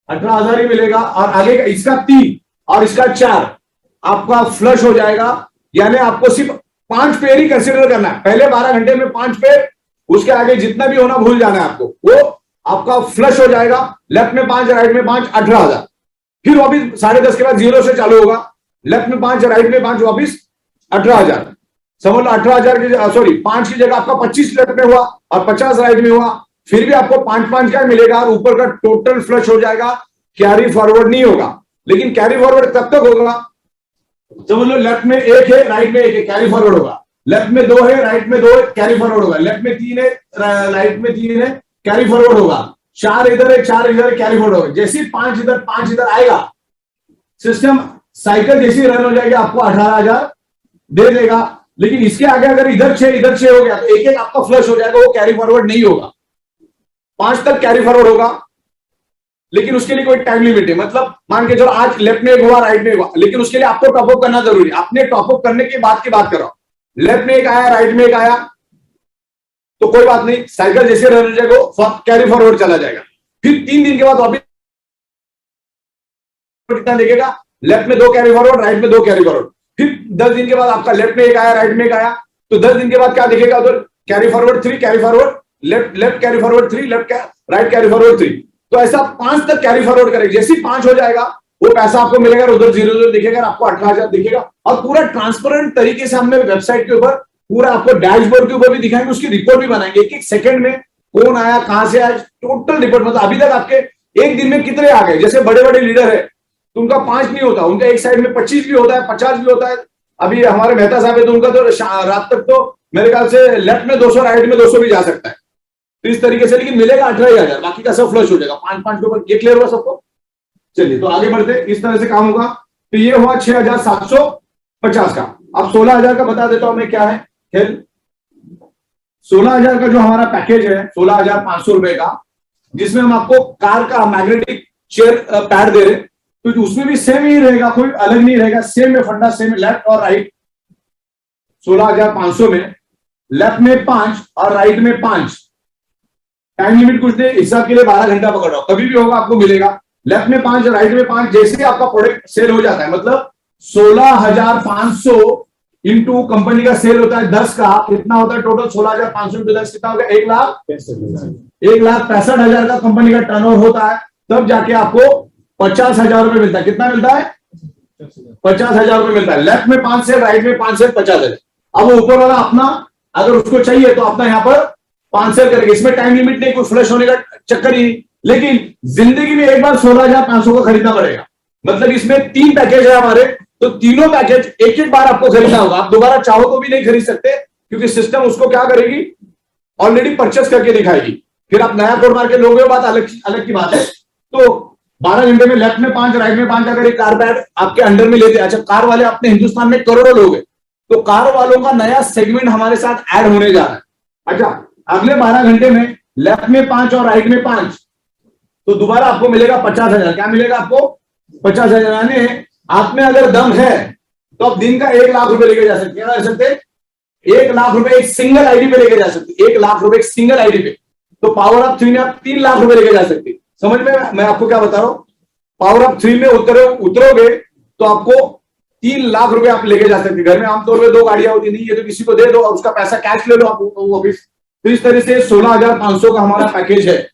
18,000 ही मिलेगा। और आगे का इसका 3 और इसका 4 आपका फ्लश हो जाएगा। यानी आपको सिर्फ 5 पेयर ही कंसिडर करना है। पहले 12 घंटे में 5 पेयर, उसके आगे जितना भी होना भूल जाना है आपको, वो आपका फ्लश हो जाएगा। लेफ्ट में 5, राइट में 5, 18,000। फिर वापिस 10:30 के बाद 0 से चालू होगा। लेफ्ट में 5, राइट में 5, वापिस 18,000 समझ लो। 18,000 की सॉरी 5 की जगह आपका 25 लेफ्ट में हुआ और 50 राइट में हुआ, फिर भी आपको 5-5 क्या मिलेगा और ऊपर का टोटल फ्लश हो जाएगा, कैरी फॉरवर्ड नहीं होगा। लेकिन कैरी फॉरवर्ड कब तक होगा, समझ लो लेफ्ट में 1 है राइट में 1 है, कैरी फॉरवर्ड होगा। लेफ्ट में 2 है राइट में 2 है, कैरी फॉरवर्ड होगा। लेफ्ट में 3 है राइट में 3 है, कैरी फॉरवर्ड होगा। 4 इधर है 4 इधर है, कैरी फॉरवर्ड होगा। जैसे ही 5 इधर आएगा, सिस्टम साइकिल जैसी रन हो जाएगी, आपको 18,000 दे देगा। लेकिन इसके आगे अगर इधर 6 हो गया तो एक आपका फ्लश हो जाएगा, वो कैरी फॉरवर्ड नहीं होगा। 5 तक कैरी फॉरवर्ड होगा, लेकिन उसके लिए कोई टाइम लिमिट है। मतलब मान के चलो आज लेफ्ट में हुआ राइट में हुआ, लेकिन उसके लिए आपको टॉपअप करना जरूरी है। आपने टॉपअप करने के बाद की बात करो, लेफ्ट में 1 आया राइट में 1 आया तो कोई बात नहीं, साइकिल जैसे रन हो जाएगा, कैरी फॉरवर्ड चला जाएगा। फिर 3 दिन के बाद वापिस कितना देखेगा, लेफ्ट में 2 कैरी फॉरवर्ड राइट में 2 कैरी फॉरवर्ड। फिर 10 दिन के बाद आपका लेफ्ट में 1 आया राइट में 1 आया, तो 10 दिन के बाद क्या दिखेगा उधर, carry forward 3 carry forward left carry forward 3 right carry forward 3। तो ऐसा 5 तक कैरी फॉरवर्ड करेगा। जैसे ही 5 हो जाएगा वो पैसा आपको मिलेगा, उधर 0 दिखेगा, आपको 18,000 दिखेगा। और पूरा ट्रांसपेरेंट तरीके से हमने वेबसाइट के ऊपर पूरा आपको डैशबोर्ड के ऊपर भी दिखाएंगे, उसकी रिपोर्ट भी बनाएंगे, एक सेकंड में कौन आया कहां से आया, टोटल रिपोर्ट। मतलब अभी तक आपके एक दिन में कितने आ गए। जैसे बड़े बड़े लीडर है तो उनका 5 नहीं होता, उनका एक साइड में 25 भी होता है, 50 भी होता है। अभी हमारे मेहता साहब है तो उनका तो रात तक तो मेरे ख्याल से लेफ्ट में 200 राइट में 200 भी जा सकता है। तो इस तरीके से, लेकिन मिलेगा 18,000, बाकी का सब फ्लश हो जाएगा 5-5 के ऊपर। ये क्लियर हुआ सबको? चलिए तो आगे बढ़ते, इस तरह से काम होगा। तो ये हुआ 6,750 का। अब 16,000 का बता देता हूं मैं क्या है खेल। 16,000 का जो हमारा पैकेज है 16,500 रुपए का, जिसमें हम आपको कार का मैग्नेटिक चेयर पैड दे रहे, तो उसमें भी सेम ही रहेगा, कोई अलग नहीं रहेगा, सेम है फंडा, सेम लेफ्ट और राइट। 16,500 में लेफ्ट में 5 और राइट में 5। टाइम लिमिट कुछ नहीं, हिसाब के लिए 12 घंटा पकड़ रहा हूं, कभी भी होगा आपको मिलेगा। लेफ्ट में 5 राइट में 5। जैसे आपका प्रोडक्ट सेल हो जाता है, मतलब 16,500 इंटू कंपनी का सेल होता है 10 का, कितना होता है टोटल 16,500 इंटू 10 कितना होगा, 1,65,000 का कंपनी का टर्नओवर होता है। तब जाके आपको 50,000 रुपए मिलता है। कितना मिलता है? 50,000 रुपए मिलता है। लेफ्ट में 5 से राइट में 5 से 50,000। अब ऊपर वाला अपना अगर उसको चाहिए तो अपना यहाँ पर 5 सेल करेगा। इसमें टाइम लिमिट नहीं, कोई फ्लश होने का चक्कर ही नहीं। लेकिन जिंदगी में एक बार 16,500 का खरीदना पड़ेगा। मतलब इसमें 3 पैकेज है हमारे, तो तीनों पैकेज एक बार आपको खरीदना होगा। आप दोबारा चाहो तो भी नहीं खरीद सकते, क्योंकि सिस्टम उसको क्या करेगी, ऑलरेडी परचेस करके दिखाएगी। फिर आप नया कोड मार के लोगे, बात अलग की बात है। तो 12 घंटे में लेफ्ट में 5 राइट में 5 अगर एक कार पैड आपके अंडर में लेते हैं। अच्छा, कार वाले अपने हिंदुस्तान में करोड़ों लोग हैं, तो कार वालों का नया सेगमेंट हमारे साथ ऐड होने जा रहा है। अच्छा, अगले 12 घंटे में लेफ्ट में 5 और राइट में 5, तो दोबारा आपको मिलेगा 50,000। क्या मिलेगा आपको? 50,000। यानी आप में अगर दम है तो आप दिन का 1 लाख रुपए लेके जा सकते हैं। क्या कर सकते हैं? 1 लाख रुपए एक सिंगल आईडी पे लेके जा सकते हैं। 1 लाख रुपए एक सिंगल आईडी पे। तो पावर ऑफ 3 में आप 3 लाख रुपए लेके जा सकते हैं। समझ में? मैं आपको क्या बता रहा हूं, पावर ऑफ 3 में उतरोगे तो आपको 3 लाख रुपए आप लेके जा सकते हैं। घर में आमतौर पर 2 गाड़ियां होती नहीं, ये तो किसी को दे दो और उसका पैसा कैश ले लो आप ऑफिस। तो इस तरह से 16,500 का हमारा पैकेज है।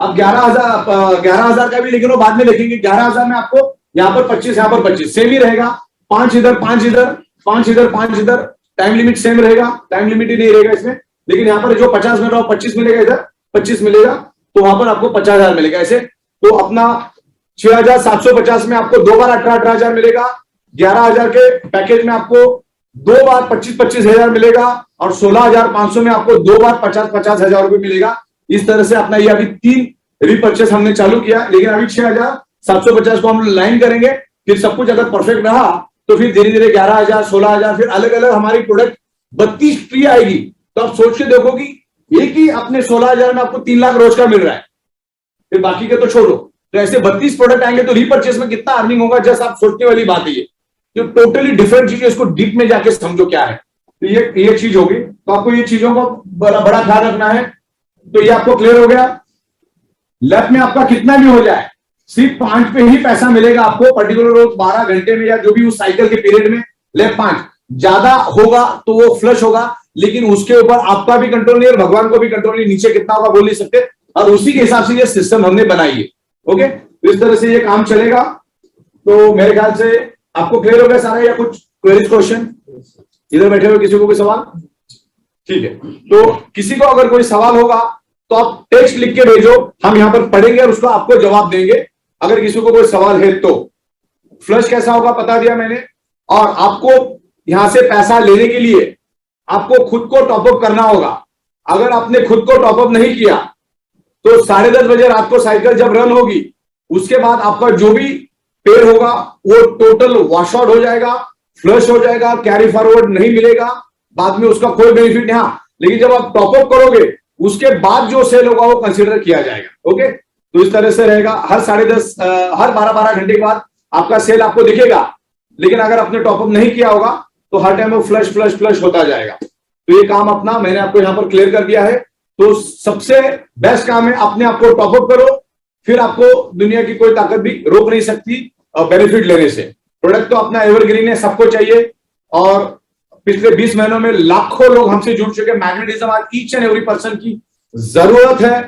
अब 11,000 का भी, लेकिन वो बाद में देखेंगे। 11,000 में आपको यहाँ पर 25, यहाँ पर 25 सेम ही रहेगा। 5 इधर 5 इधर 5 इधर 5 इधर। टाइम लिमिट सेम रहेगा, टाइम लिमिट ही नहीं रहेगा इसमें। लेकिन यहाँ पर जो 50 मिल रहा हो 25 मिलेगा, इधर 25 मिलेगा, तो वहां पर आपको 50,000 मिलेगा। ऐसे तो अपना 6,750 में आपको 2 बार 18,000 मिलेगा। 11,000 के पैकेज में आपको 2 बार 25,000 मिलेगा। और 16,500 में आपको 2 बार 50,000 रुपए मिलेगा। इस तरह से अपना ये अभी 3 रिपर्चेस हमने चालू किया। लेकिन अभी 6,750 को हम लाइन करेंगे। फिर सब कुछ अगर परफेक्ट रहा तो फिर धीरे धीरे 11,000 16,000 फिर अलग अलग हमारी प्रोडक्ट 32 ट्री आएगी। तो आप सोच के देखो कि एक ही अपने 16,000 में आपको 3 लाख रोज का मिल रहा है, फिर बाकी के तो छोड़ो। तो ऐसे 32 प्रोडक्ट आएंगे तो रिपर्चेस में कितना अर्निंग होगा, जस्ट आप सोचने वाली बात है। ये जो टोटली डिफरेंट चीज है, इसको डीप में जाके समझो क्या है। तो ये चीज होगी। तो आपको ये चीजों को बड़ा ख्याल रखना है। तो ये आपको क्लियर हो गया। लेफ्ट में आपका कितना भी हो जाए, सिर्फ 5 पे ही पैसा मिलेगा आपको पर्टिकुलर रोज 12 घंटे में, या जो भी उस साइकिल के पीरियड में। लेफ्ट 5 ज्यादा होगा तो वो फ्लश होगा, लेकिन उसके ऊपर आपका भी कंट्रोल नहीं और भगवान को भी कंट्रोल नहीं। नीचे कितना होगा बोल नहीं सकते, और उसी के हिसाब से ये सिस्टम हमने बनाई है। ओके, तो इस तरह से ये काम चलेगा। तो मेरे ख्याल से आपको क्लियर हो गया सारा, या कुछ क्वेरीज क्वेश्चन? इधर बैठे हुए किसी को कोई सवाल? ठीक है, तो किसी को अगर कोई सवाल होगा तो आप टेक्स्ट लिख के भेजो, हम यहां पर पढ़ेंगे और उसका आपको जवाब देंगे अगर किसी को कोई सवाल है तो। फ्लश कैसा होगा बता दिया मैंने, और आपको यहां से पैसा लेने के लिए आपको खुद को टॉपअप करना होगा। अगर आपने खुद को टॉपअप नहीं किया तो 10:30 बजे रात को साइकिल जब रन होगी उसके बाद आपका जो भी पे होगा वो टोटल वॉश आउट हो जाएगा, फ्लश हो जाएगा, कैरी फॉरवर्ड नहीं मिलेगा, बाद में उसका कोई बेनिफिट नहीं। लेकिन जब आप टॉपअप करोगे उसके बाद जो सेल होगा वो कंसिडर किया जाएगा। ओके, तो इस तरह से रहेगा। हर 10:30 हर 12 घंटे के बाद आपका सेल आपको दिखेगा, लेकिन अगर आपने टॉपअप नहीं किया होगा तो हर टाइम वो फ्लश फ्लश फ्लश होता जाएगा। तो ये काम अपना मैंने आपको यहां पर क्लियर कर दिया है। तो सबसे बेस्ट काम है अपने आप को टॉपअप करो, फिर आपको दुनिया की कोई ताकत भी रोक नहीं सकती बेनिफिट लेने से। प्रोडक्ट तो अपना एवरग्रीन है, सबको चाहिए, और पिछले 20 महीनों में लाखों लोग हमसे जुड़ चुके। मैग्नेटिज्म आज ईच एंड एवरी पर्सन की जरूरत है,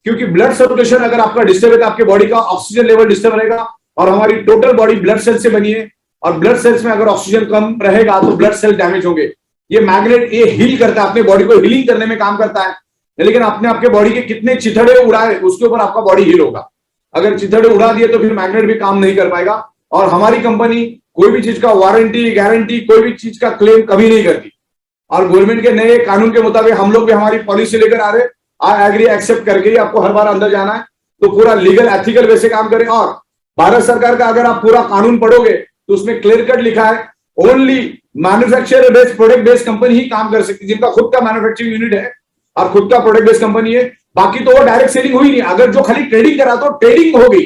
क्योंकि ब्लड सर्कुलेशन अगर आपका डिस्टर्ब है तो आपके बॉडी का ऑक्सीजन लेवल डिस्टर्ब रहेगा, और हमारी टोटल बॉडी ब्लड सेल से बनी है, और ब्लड सेल्स में अगर ऑक्सीजन कम रहेगा तो ब्लड सेल डैमेज होंगे। ये मैग्नेट ये हील करता है, अपने बॉडी को हीलिंग करने में काम करता है, लेकिन अपने आपके बॉडी के कितने चिथड़े उड़ाए उसके ऊपर आपका बॉडी हील होगा। अगर चिथड़े उड़ा दिए तो फिर मैग्नेट भी काम नहीं कर पाएगा। और हमारी कंपनी कोई भी चीज का वारंटी गारंटी कोई भी चीज का क्लेम कभी नहीं करती, और गवर्नमेंट के नए कानून के मुताबिक हम लोग भी हमारी पॉलिसी लेकर आ रहे, आई एग्री एक्सेप्ट करके ही आपको हर बार अंदर जाना है। तो पूरा लीगल एथिकल वे से काम करें। और भारत सरकार का अगर आप पूरा कानून पढ़ोगे तो उसमें क्लियर कट लिखा है only manufacturer based product based company ही काम कर सकती है, जिनका खुद का मैन्युफैक्चरिंग यूनिट है और खुद का प्रोडक्ट बेस्ड कंपनी है। बाकी तो वो डायरेक्ट सेलिंग हुई नहीं। अगर जो खाली ट्रेडिंग करा तो ट्रेडिंग हो गई,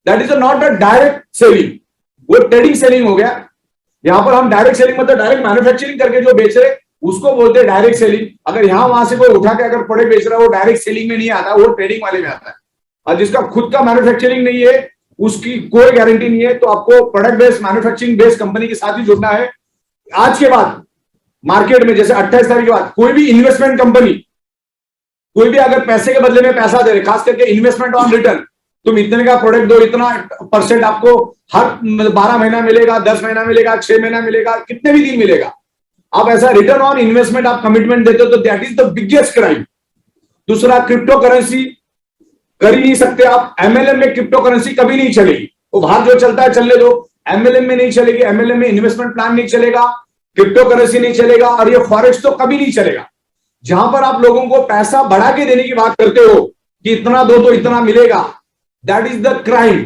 that is not a direct selling, वो ट्रेडिंग सेलिंग हो गया। यहां पर हम डायरेक्ट सेलिंग मतलब डायरेक्ट मैन्युफैक्चरिंग करके जो बेच रहे उसको बोलते हैं डायरेक्ट सेलिंग। अगर यहां वहां से कोई उठा के अगर प्रोडक्ट बेच रहा है वो डायरेक्ट सेलिंग में नहीं आता, वो ट्रेडिंग वाले में आता है। और जिसका खुद का मैन्युफैक्चरिंग नहीं है उसकी कोई गारंटी नहीं है। तो आपको product based manufacturing based company के साथ ही जुड़ना है। आज के बाद मार्केट में जैसे 28 तारीख के बाद कोई भी इन्वेस्टमेंट कंपनी कोई भी अगर पैसे के बदले में पैसा दे रहे, खास करके इन्वेस्टमेंट ऑन रिटर्न, तुम इतने का प्रोडक्ट दो, इतना % आपको हर 12 महीना मिलेगा, 10 महीना मिलेगा, 6 महीना मिलेगा, कितने भी दिन मिलेगा। आप ऐसा रिटर्न ऑन इन्वेस्टमेंट आप कमिटमेंट देते हो तो that is the biggest crime. दूसरा, क्रिप्टो करेंसी कर ही नहीं सकते आप। एमएलएम में क्रिप्टो करेंसी कभी नहीं चलेगी, वो बाहर जो चलता है चलने दो, एमएलएम में नहीं चलेगी। एमएलएम में इन्वेस्टमेंट प्लान नहीं चलेगा, क्रिप्टो करेंसी नहीं चलेगा, और ये फॉरेक्स तो कभी नहीं चलेगा। जहां पर आप लोगों को पैसा बढ़ा के देने की बात करते हो कि इतना दो तो इतना मिलेगा, दैट इज द क्राइम।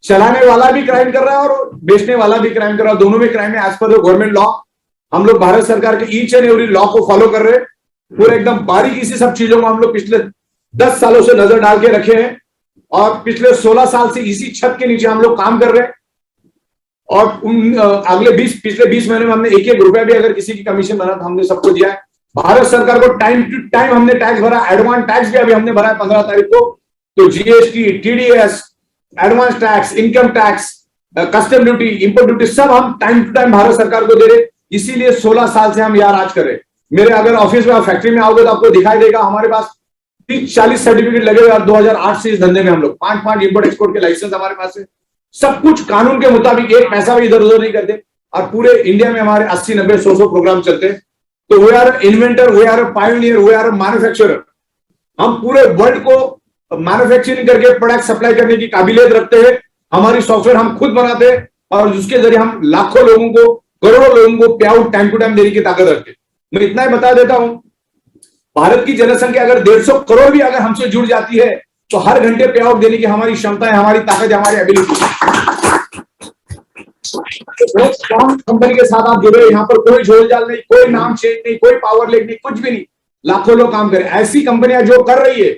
चलाने वाला भी क्राइम कर रहा है और बेचने वाला भी क्राइम कर रहा है, दोनों में क्राइम है as per the government law. हम लोग भारत सरकार के ईच एंड एवरी लॉ को फॉलो कर रहे हैं, पूरे एकदम बारीकी से सब चीजों को हम लोग पिछले 10 सालों से नजर डाल के रखे हैं, और पिछले 16 साल से इसी छत के नीचे हम लोग काम कर रहे हैं। और पिछले 20 महीने में हमने एक रुपया भी अगर किसी की कमीशन बना तो हमने सबको दिया है। भारत सरकार को टाइम टू टाइम हमने टैक्स भरा, एडवांस टैक्स भी अभी हमने भरा है 15 तारीख को। तो GST, TDS, advance tax, income tax, custom duty, import duty सब हम टाइम टू टाइम भारत सरकार को दे रहे। इसीलिए 16 साल से हम यार राज कर रहे। मेरे अगर ऑफिस में फैक्ट्री में आओगे तो आपको दिखाई देगा हमारे पास 30-40 सर्टिफिकेट लगे हुए। 2008 से इस धंधे में हम लोग 5 इंपोर्ट एक्सपोर्ट के लाइसेंस हमारे पास है। सब कुछ कानून के मुताबिक, एक पैसा भी इधर उधर नहीं करते। और पूरे इंडिया में हमारे 80-90-100 प्रोग्राम चलते हैं। तो we are inventor, we are pioneer, we are manufacturer. हम पूरे वर्ल्ड को मैन्युफैक्चरिंग करके प्रोडक्ट सप्लाई करने की काबिलियत रखते हैं। हमारी सॉफ्टवेयर हम खुद बनाते हैं और उसके जरिए हम लाखों लोगों को, करोड़ों लोगों को पे आउट टाइम टू टाइम देने की ताकत रखते हैं। मैं इतना ही बता देता हूं, भारत की जनसंख्या अगर 150 करोड़ भी अगर हमसे जुड़ जाती है तो हर घंटे पे आउट देने की हमारी क्षमता है, हमारी ताकत है, हमारी एबिलिटी। बहुत स्ट्रॉन्ग कंपनी के साथ आप जुड़े। यहाँ पर कोई झोलझाल नहीं, कोई नाम चेंज नहीं, कोई पावर लेक नहीं, कुछ भी नहीं। लाखों लोग काम करें। ऐसी कंपनियां जो कर रही है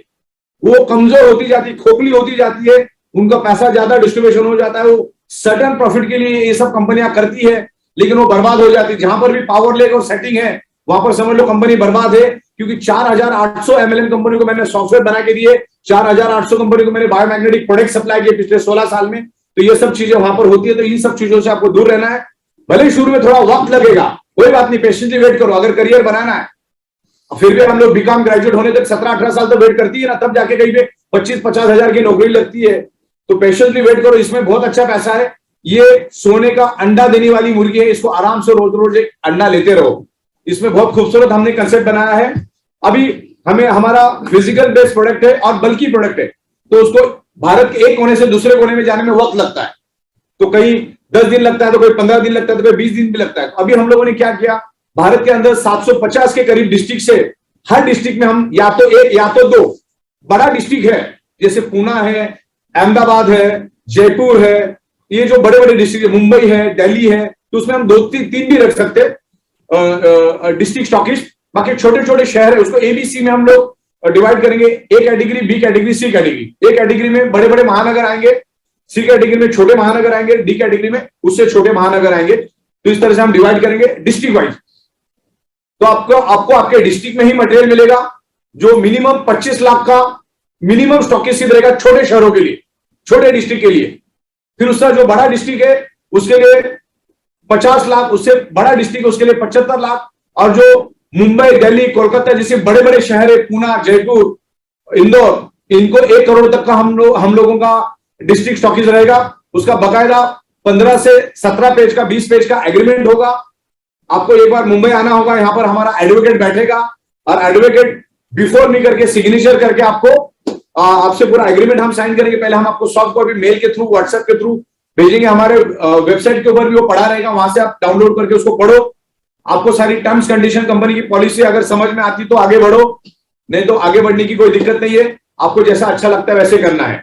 वो कमजोर होती जाती, खोखली होती जाती है, उनका पैसा ज्यादा डिस्ट्रीब्यूशन हो जाता है। वो सडन प्रॉफिट के लिए ये सब कंपनियां करती है, लेकिन वो बर्बाद हो जाती है। जहां पर भी पावर लेक और सेटिंग है वहां पर समझ लो कंपनी बर्बाद है। क्योंकि 4800 एमएलएम कंपनी को मैंने सॉफ्टवेयर बना के दिए, 4800 कंपनी को मैंने बायोमैग्नेटिक प्रोडक्ट सप्लाई किए पिछले 16 साल में। तो ये सब चीजें वहां पर होती है। तो इन सब चीजों से आपको दूर रहना है। भले ही शुरू में थोड़ा वक्त लगेगा, कोई बात नहीं, पेशेंटली वेट करो। अगर करियर बनाना है, फिर भी हम लोग बीकॉम ग्रेजुएट होने तक 17-18 साल तो वेट करती है ना, तब जाके कहीं पे 25-50 हजार की नौकरी लगती है। तो पेशेंटली वेट करो, इसमें बहुत अच्छा पैसा है। ये सोने का अंडा देने वाली मुर्गी है, इसको आराम से रोज रोज एक अंडा लेते रहो। इसमें बहुत खूबसूरत हमने कंसेप्ट बनाया है। अभी हमें हमारा फिजिकल बेस्ड प्रोडक्ट है और बल्कि प्रोडक्ट है, तो उसको भारत के एक कोने से दूसरे कोने में जाने में वक्त लगता है, तो कहीं 10 दिन लगता है, तो कोई 15 दिन लगता है, तो कोई 20 दिन भी लगता है। अभी हम लोगों ने क्या किया, भारत के अंदर 750 के करीब डिस्ट्रिक्ट से हर डिस्ट्रिक्ट में हम या तो एक या तो दो बड़ा डिस्ट्रिक्ट है, जैसे पूना है, अहमदाबाद है, जयपुर है, ये जो बड़े बड़े डिस्ट्रिक्ट, मुंबई है, दिल्ली है, तो उसमें हम 2-3 भी रख सकते डिस्ट्रिक्ट स्टॉकिस्ट। बाकी छोटे छोटे शहर है, उसको एबीसी में हम लोग डिवाइड करेंगे, A category, B category, C category. A category में बड़े बड़े महानगर आएंगे, सी कैटेगरी में छोटे महानगर आएंगे, डी कैटेगरी में उससे छोटे महानगर आएंगे। तो इस तरह से हम डिवाइड करेंगे डिस्ट्रिक्ट वाइज। तो आपको आपके डिस्ट्रिक्ट में ही मटेरियल मिलेगा, जो मिनिमम 25 लाख का मिनिमम स्टॉकिस्ट रहेगा छोटे शहरों के लिए, छोटे डिस्ट्रिक्ट के लिए। फिर उसका जो बड़ा डिस्ट्रिक्ट है उसके लिए 50 लाख, उससे बड़ा डिस्ट्रिक्ट उसके लिए 75 लाख, और जो मुंबई, दिल्ली, कोलकाता जैसे बड़े बड़े शहर है, पूना, जयपुर, इंदौर, इनको 1 करोड़ तक का हम लोगों का डिस्ट्रिक्ट स्टॉकिज रहेगा। उसका बकायदा 15 से 17 पेज का, 20 पेज का एग्रीमेंट होगा। आपको एक बार मुंबई आना होगा, यहां पर हमारा एडवोकेट बैठेगा और एडवोकेट बिफोर मी करके सिग्नेचर करके आपसे पूरा एग्रीमेंट हम साइन करेंगे। पहले हम आपको सॉफ्ट कॉपी मेल के थ्रू, व्हाट्सएप के थ्रू भेजेंगे, हमारे वेबसाइट के ऊपर भी वो पड़ा रहेगा, वहां से आप डाउनलोड करके उसको पढ़ो। आपको सारी टर्म्स कंडीशन, कंपनी की पॉलिसी अगर समझ में आती तो आगे बढ़ो, नहीं तो आगे बढ़ने की कोई दिक्कत नहीं है। आपको जैसा अच्छा लगता है वैसे करना है।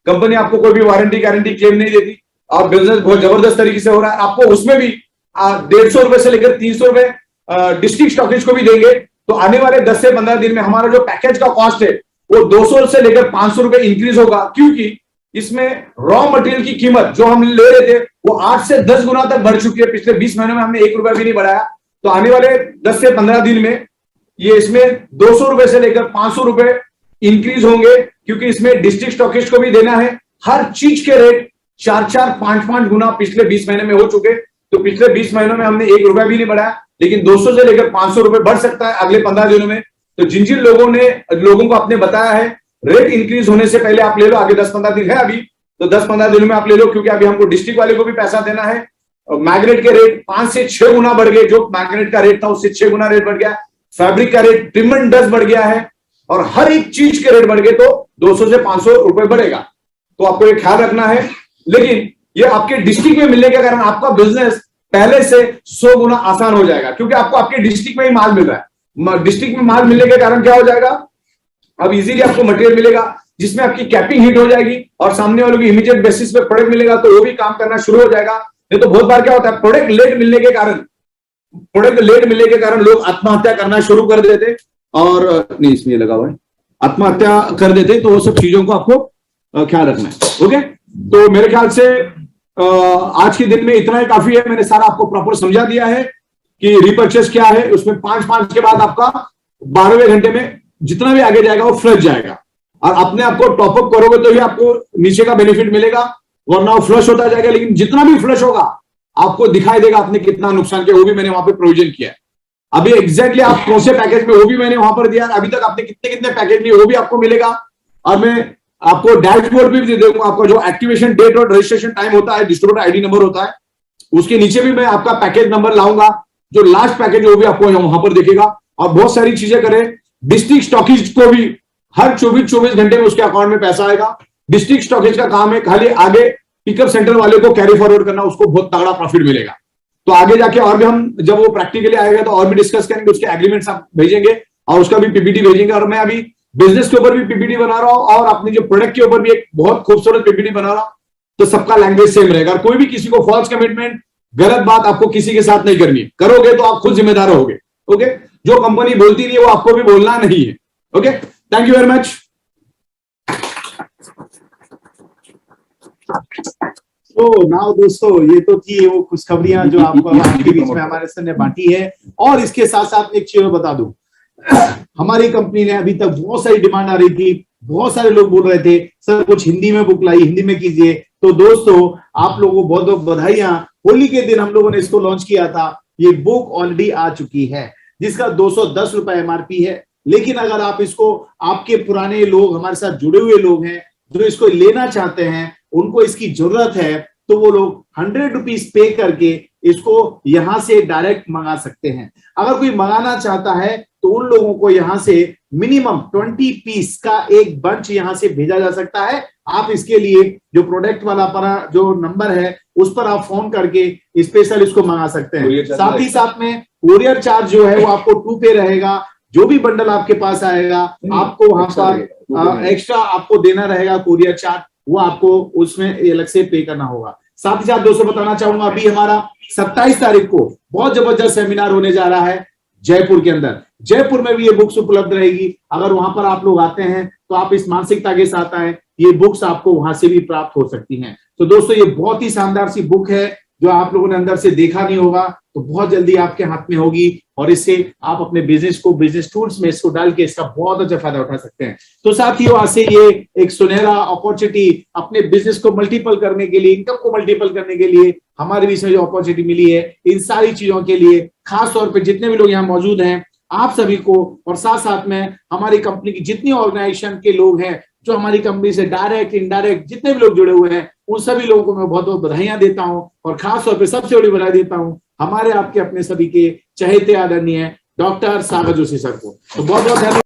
कंपनी आपको कोई भी वारंटी गारंटी क्लेम नहीं देती, और बिजनेस बहुत जबरदस्त तरीके से हो रहा है। आपको उसमें भी 150 रुपए से लेकर 300 रुपए डिस्ट्रिक्ट स्टॉकेज को भी देंगे। तो आने वाले 10 से 15 दिन में हमारा जो पैकेज का कॉस्ट है वो 200 से लेकर 500 रुपए इंक्रीज होगा, क्योंकि इसमें रॉ मटेरियल की कीमत जो हम ले रहे थे वो 8 से 10 गुना तक बढ़ चुकी है। पिछले 20 महीनों में हमने 1 रुपया भी नहीं बढ़ाया। तो आने वाले 10 से 15 दिन में ये इसमें 200 रुपए से लेकर 500 रुपए इंक्रीज होंगे, क्योंकि इसमें डिस्ट्रिक्ट स्टॉकिस्ट को भी देना है। हर चीज के रेट 4-4, 5-5 गुना पिछले 20 महीने में हो चुके। तो पिछले 20 महीनों में हमने 1 रुपया भी नहीं बढ़ाया, लेकिन 200 से लेकर 500 रुपए बढ़ सकता है अगले 15 दिनों में। तो जिन जिन लोगों को आपने बताया है रेट इंक्रीज होने से पहले आप ले लो, आगे 10-15 दिन है अभी, तो 10-15 दिनों में आप ले लो, क्योंकि अभी हमको डिस्ट्रिक्ट वाले को भी पैसा देना है। मैग्नेट के रेट 5 से 6 गुना बढ़ गए, जो मैग्नेट का रेट था उससे 6 गुना रेट बढ़ गया। फैब्रिक का रेट ट्रिमेंडस बढ़ गया है, और हर एक चीज के रेट बढ़ गए, तो 200 से 500 रुपए बढ़ेगा। तो आपको ये ख्याल रखना है। लेकिन ये आपके डिस्ट्रिक्ट में मिलने के कारण आपका बिजनेस पहले से 100 गुना आसान हो जाएगा, क्योंकि आपको आपके डिस्ट्रिक्ट में ही माल मिल रहा है। डिस्ट्रिक्ट में माल मिलने के कारण क्या हो जाएगा, अब इजीली आपको मटेरियल मिलेगा, जिसमें आपकी कैपिंग हिट हो जाएगी, और सामने वालों की इमीडिएट बेसिस पे प्रोडक्ट मिलेगा, तो वो भी काम करना शुरू हो जाएगा। नहीं तो बहुत बार क्या होता है, प्रोडक्ट लेट मिलने के कारण लोग आत्महत्या करना शुरू कर देते, और नहीं इसमें लगा हुआ है, आत्महत्या कर देते। तो वो सब चीजों को आपको ख्याल रखना है। ओके, तो मेरे ख्याल से आज के दिन में इतना ही काफी है। मैंने सारा आपको प्रॉपर समझा दिया है कि रिपर्चेस क्या है। उसमें 5-5 के बाद आपका 12वें घंटे में जितना भी आगे जाएगा वो फ्लश जाएगा, और अपने आपको टॉपअप करोगे तो ही आपको नीचे का बेनिफिट मिलेगा, वरना वो फ्लश होता जाएगा। लेकिन जितना भी फ्लश होगा आपको दिखाई देगा आपने कितना नुकसान किया, वो भी मैंने वहां पे प्रोविजन किया है। अभी एग्जैक्टली आप कौन से पैकेज में, वो भी मैंने वहां पर दिया। अभी तक आपने कितने पैकेज लिए वो भी आपको मिलेगा, और मैं आपको डैशबोर्ड भी दे दूंगा। आपका जो एक्टिवेशन डेट और रजिस्ट्रेशन टाइम होता है, डिस्ट्रीब्यूटर आईडी नंबर होता है, उसके नीचे भी मैं आपका पैकेज नंबर लाऊंगा। जो लास्ट पैकेज वो भी आपको वहां पर दिखेगा, और बहुत सारी चीजें करें। डिस्ट्रिक्ट स्टॉकिस्ट को भी हर 24 घंटे में उसके अकाउंट में पैसा आएगा। डिस्ट्रिक्ट स्टॉकिस्ट का काम है खाली आगे पिकअप सेंटर वाले को कैरी फॉरवर्ड करना, उसको बहुत तगड़ा प्रॉफिट मिलेगा। तो आगे जाके और भी हम जब वो प्रैक्टिकली आएगा तो और भी डिस्कस करेंगे, उसके एग्रीमेंट्स आप भेजेंगे और उसका भी पीपीटी भेजेंगे। और मैं अभी बिजनेस के ऊपर भी पीपीटी बना रहा हूं, और अपने जो प्रोडक्ट के ऊपर भी एक बहुत खूबसूरत पीपीटी बना रहा हूं। तो सबका लैंग्वेज सेम रहेगा, और कोई भी किसी को फॉल्स कमिटमेंट, गलत बात आपको किसी के साथ नहीं करनी है। करोगे तो आप खुद जिम्मेदार रहोगे। ओके, जो कंपनी बोलती नहीं है वो आपको भी बोलना नहीं है। Okay, thank you very much. तो नाउ दोस्तों, ये तो थी वो खुशखबरियां जो आपको आपके बीच में हमारे सर ने बांटी है। और इसके साथ साथ एक चीज बता दूं, हमारी कंपनी ने अभी तक बहुत सारी डिमांड आ रही थी, बहुत सारे लोग बोल रहे थे सर कुछ हिंदी में बुक लाई, हिंदी में कीजिए। तो दोस्तों आप लोगों को बहुत बहुत बधाइयां। होली के दिन हम लोगों ने इसको लॉन्च किया था। ये बुक ऑलरेडी आ चुकी है, जिसका 210 रुपए एमआरपी है। लेकिन अगर आप इसको, आपके पुराने लोग, हमारे साथ जुड़े हुए लोग हैं जो इसको लेना चाहते हैं, उनको इसकी जरूरत है, तो वो लोग 100 रुपीज पे करके इसको यहां से डायरेक्ट मंगा सकते हैं। अगर कोई मंगाना चाहता है तो उन लोगों को यहां से मिनिमम 20 पीस का एक बंच यहां से भेजा जा सकता है। आप इसके लिए जो प्रोडक्ट वाला पर जो नंबर है उस पर आप फोन करके स्पेशल इसको मंगा सकते हैं। साथ ही साथ में कोरियर चार्ज जो है वो आपको 2 पे रहेगा। जो भी बंडल आपके पास आएगा आपको वहां पर एक्स्ट्रा आपको देना रहेगा कोरियर चार्ज, वो आपको उसमें अलग से पे करना होगा। साथ ही साथ दोस्तों बताना चाहूंगा अभी हमारा 27 तारीख को बहुत जबरदस्त सेमिनार होने जा रहा है जयपुर के अंदर। जयपुर में भी ये बुक्स उपलब्ध रहेगी। अगर वहां पर आप लोग आते हैं तो आप इस मानसिकता के साथ आए, ये बुक्स आपको वहां से भी प्राप्त हो सकती हैं। तो दोस्तों ये बहुत ही शानदार सी बुक है जो आप लोगों ने अंदर से देखा नहीं होगा, तो बहुत जल्दी आपके हाथ में होगी और इससे आप अपने बिजनेस को बिजनेस टूल्स में इसको डाल के इसका बहुत अच्छा फायदा उठा सकते हैं। तो साथियों आज से ये एक सुनहरा अपॉर्चुनिटी अपने बिजनेस को मल्टीपल करने के लिए, इनकम को मल्टीपल करने के लिए हमारे बीच में जो अपॉर्चुनिटी मिली है, इन सारी चीजों के लिए खास तौर पर जितने भी लोग यहाँ मौजूद हैं आप सभी को, और साथ साथ में हमारी कंपनी की जितनी ऑर्गेनाइजेशन के लोग हैं जो हमारी कंपनी से डायरेक्ट इनडायरेक्ट जितने भी लोग जुड़े हुए हैं उन सभी लोगों को मैं बहुत बहुत बधाइयां देता हूं। और खास तौर पे सबसे बड़ी बधाई देता हूं हमारे आपके अपने सभी के चहेते आदरणीय डॉक्टर सागर जोशी सर को। तो बहुत बहुत धन्यवाद।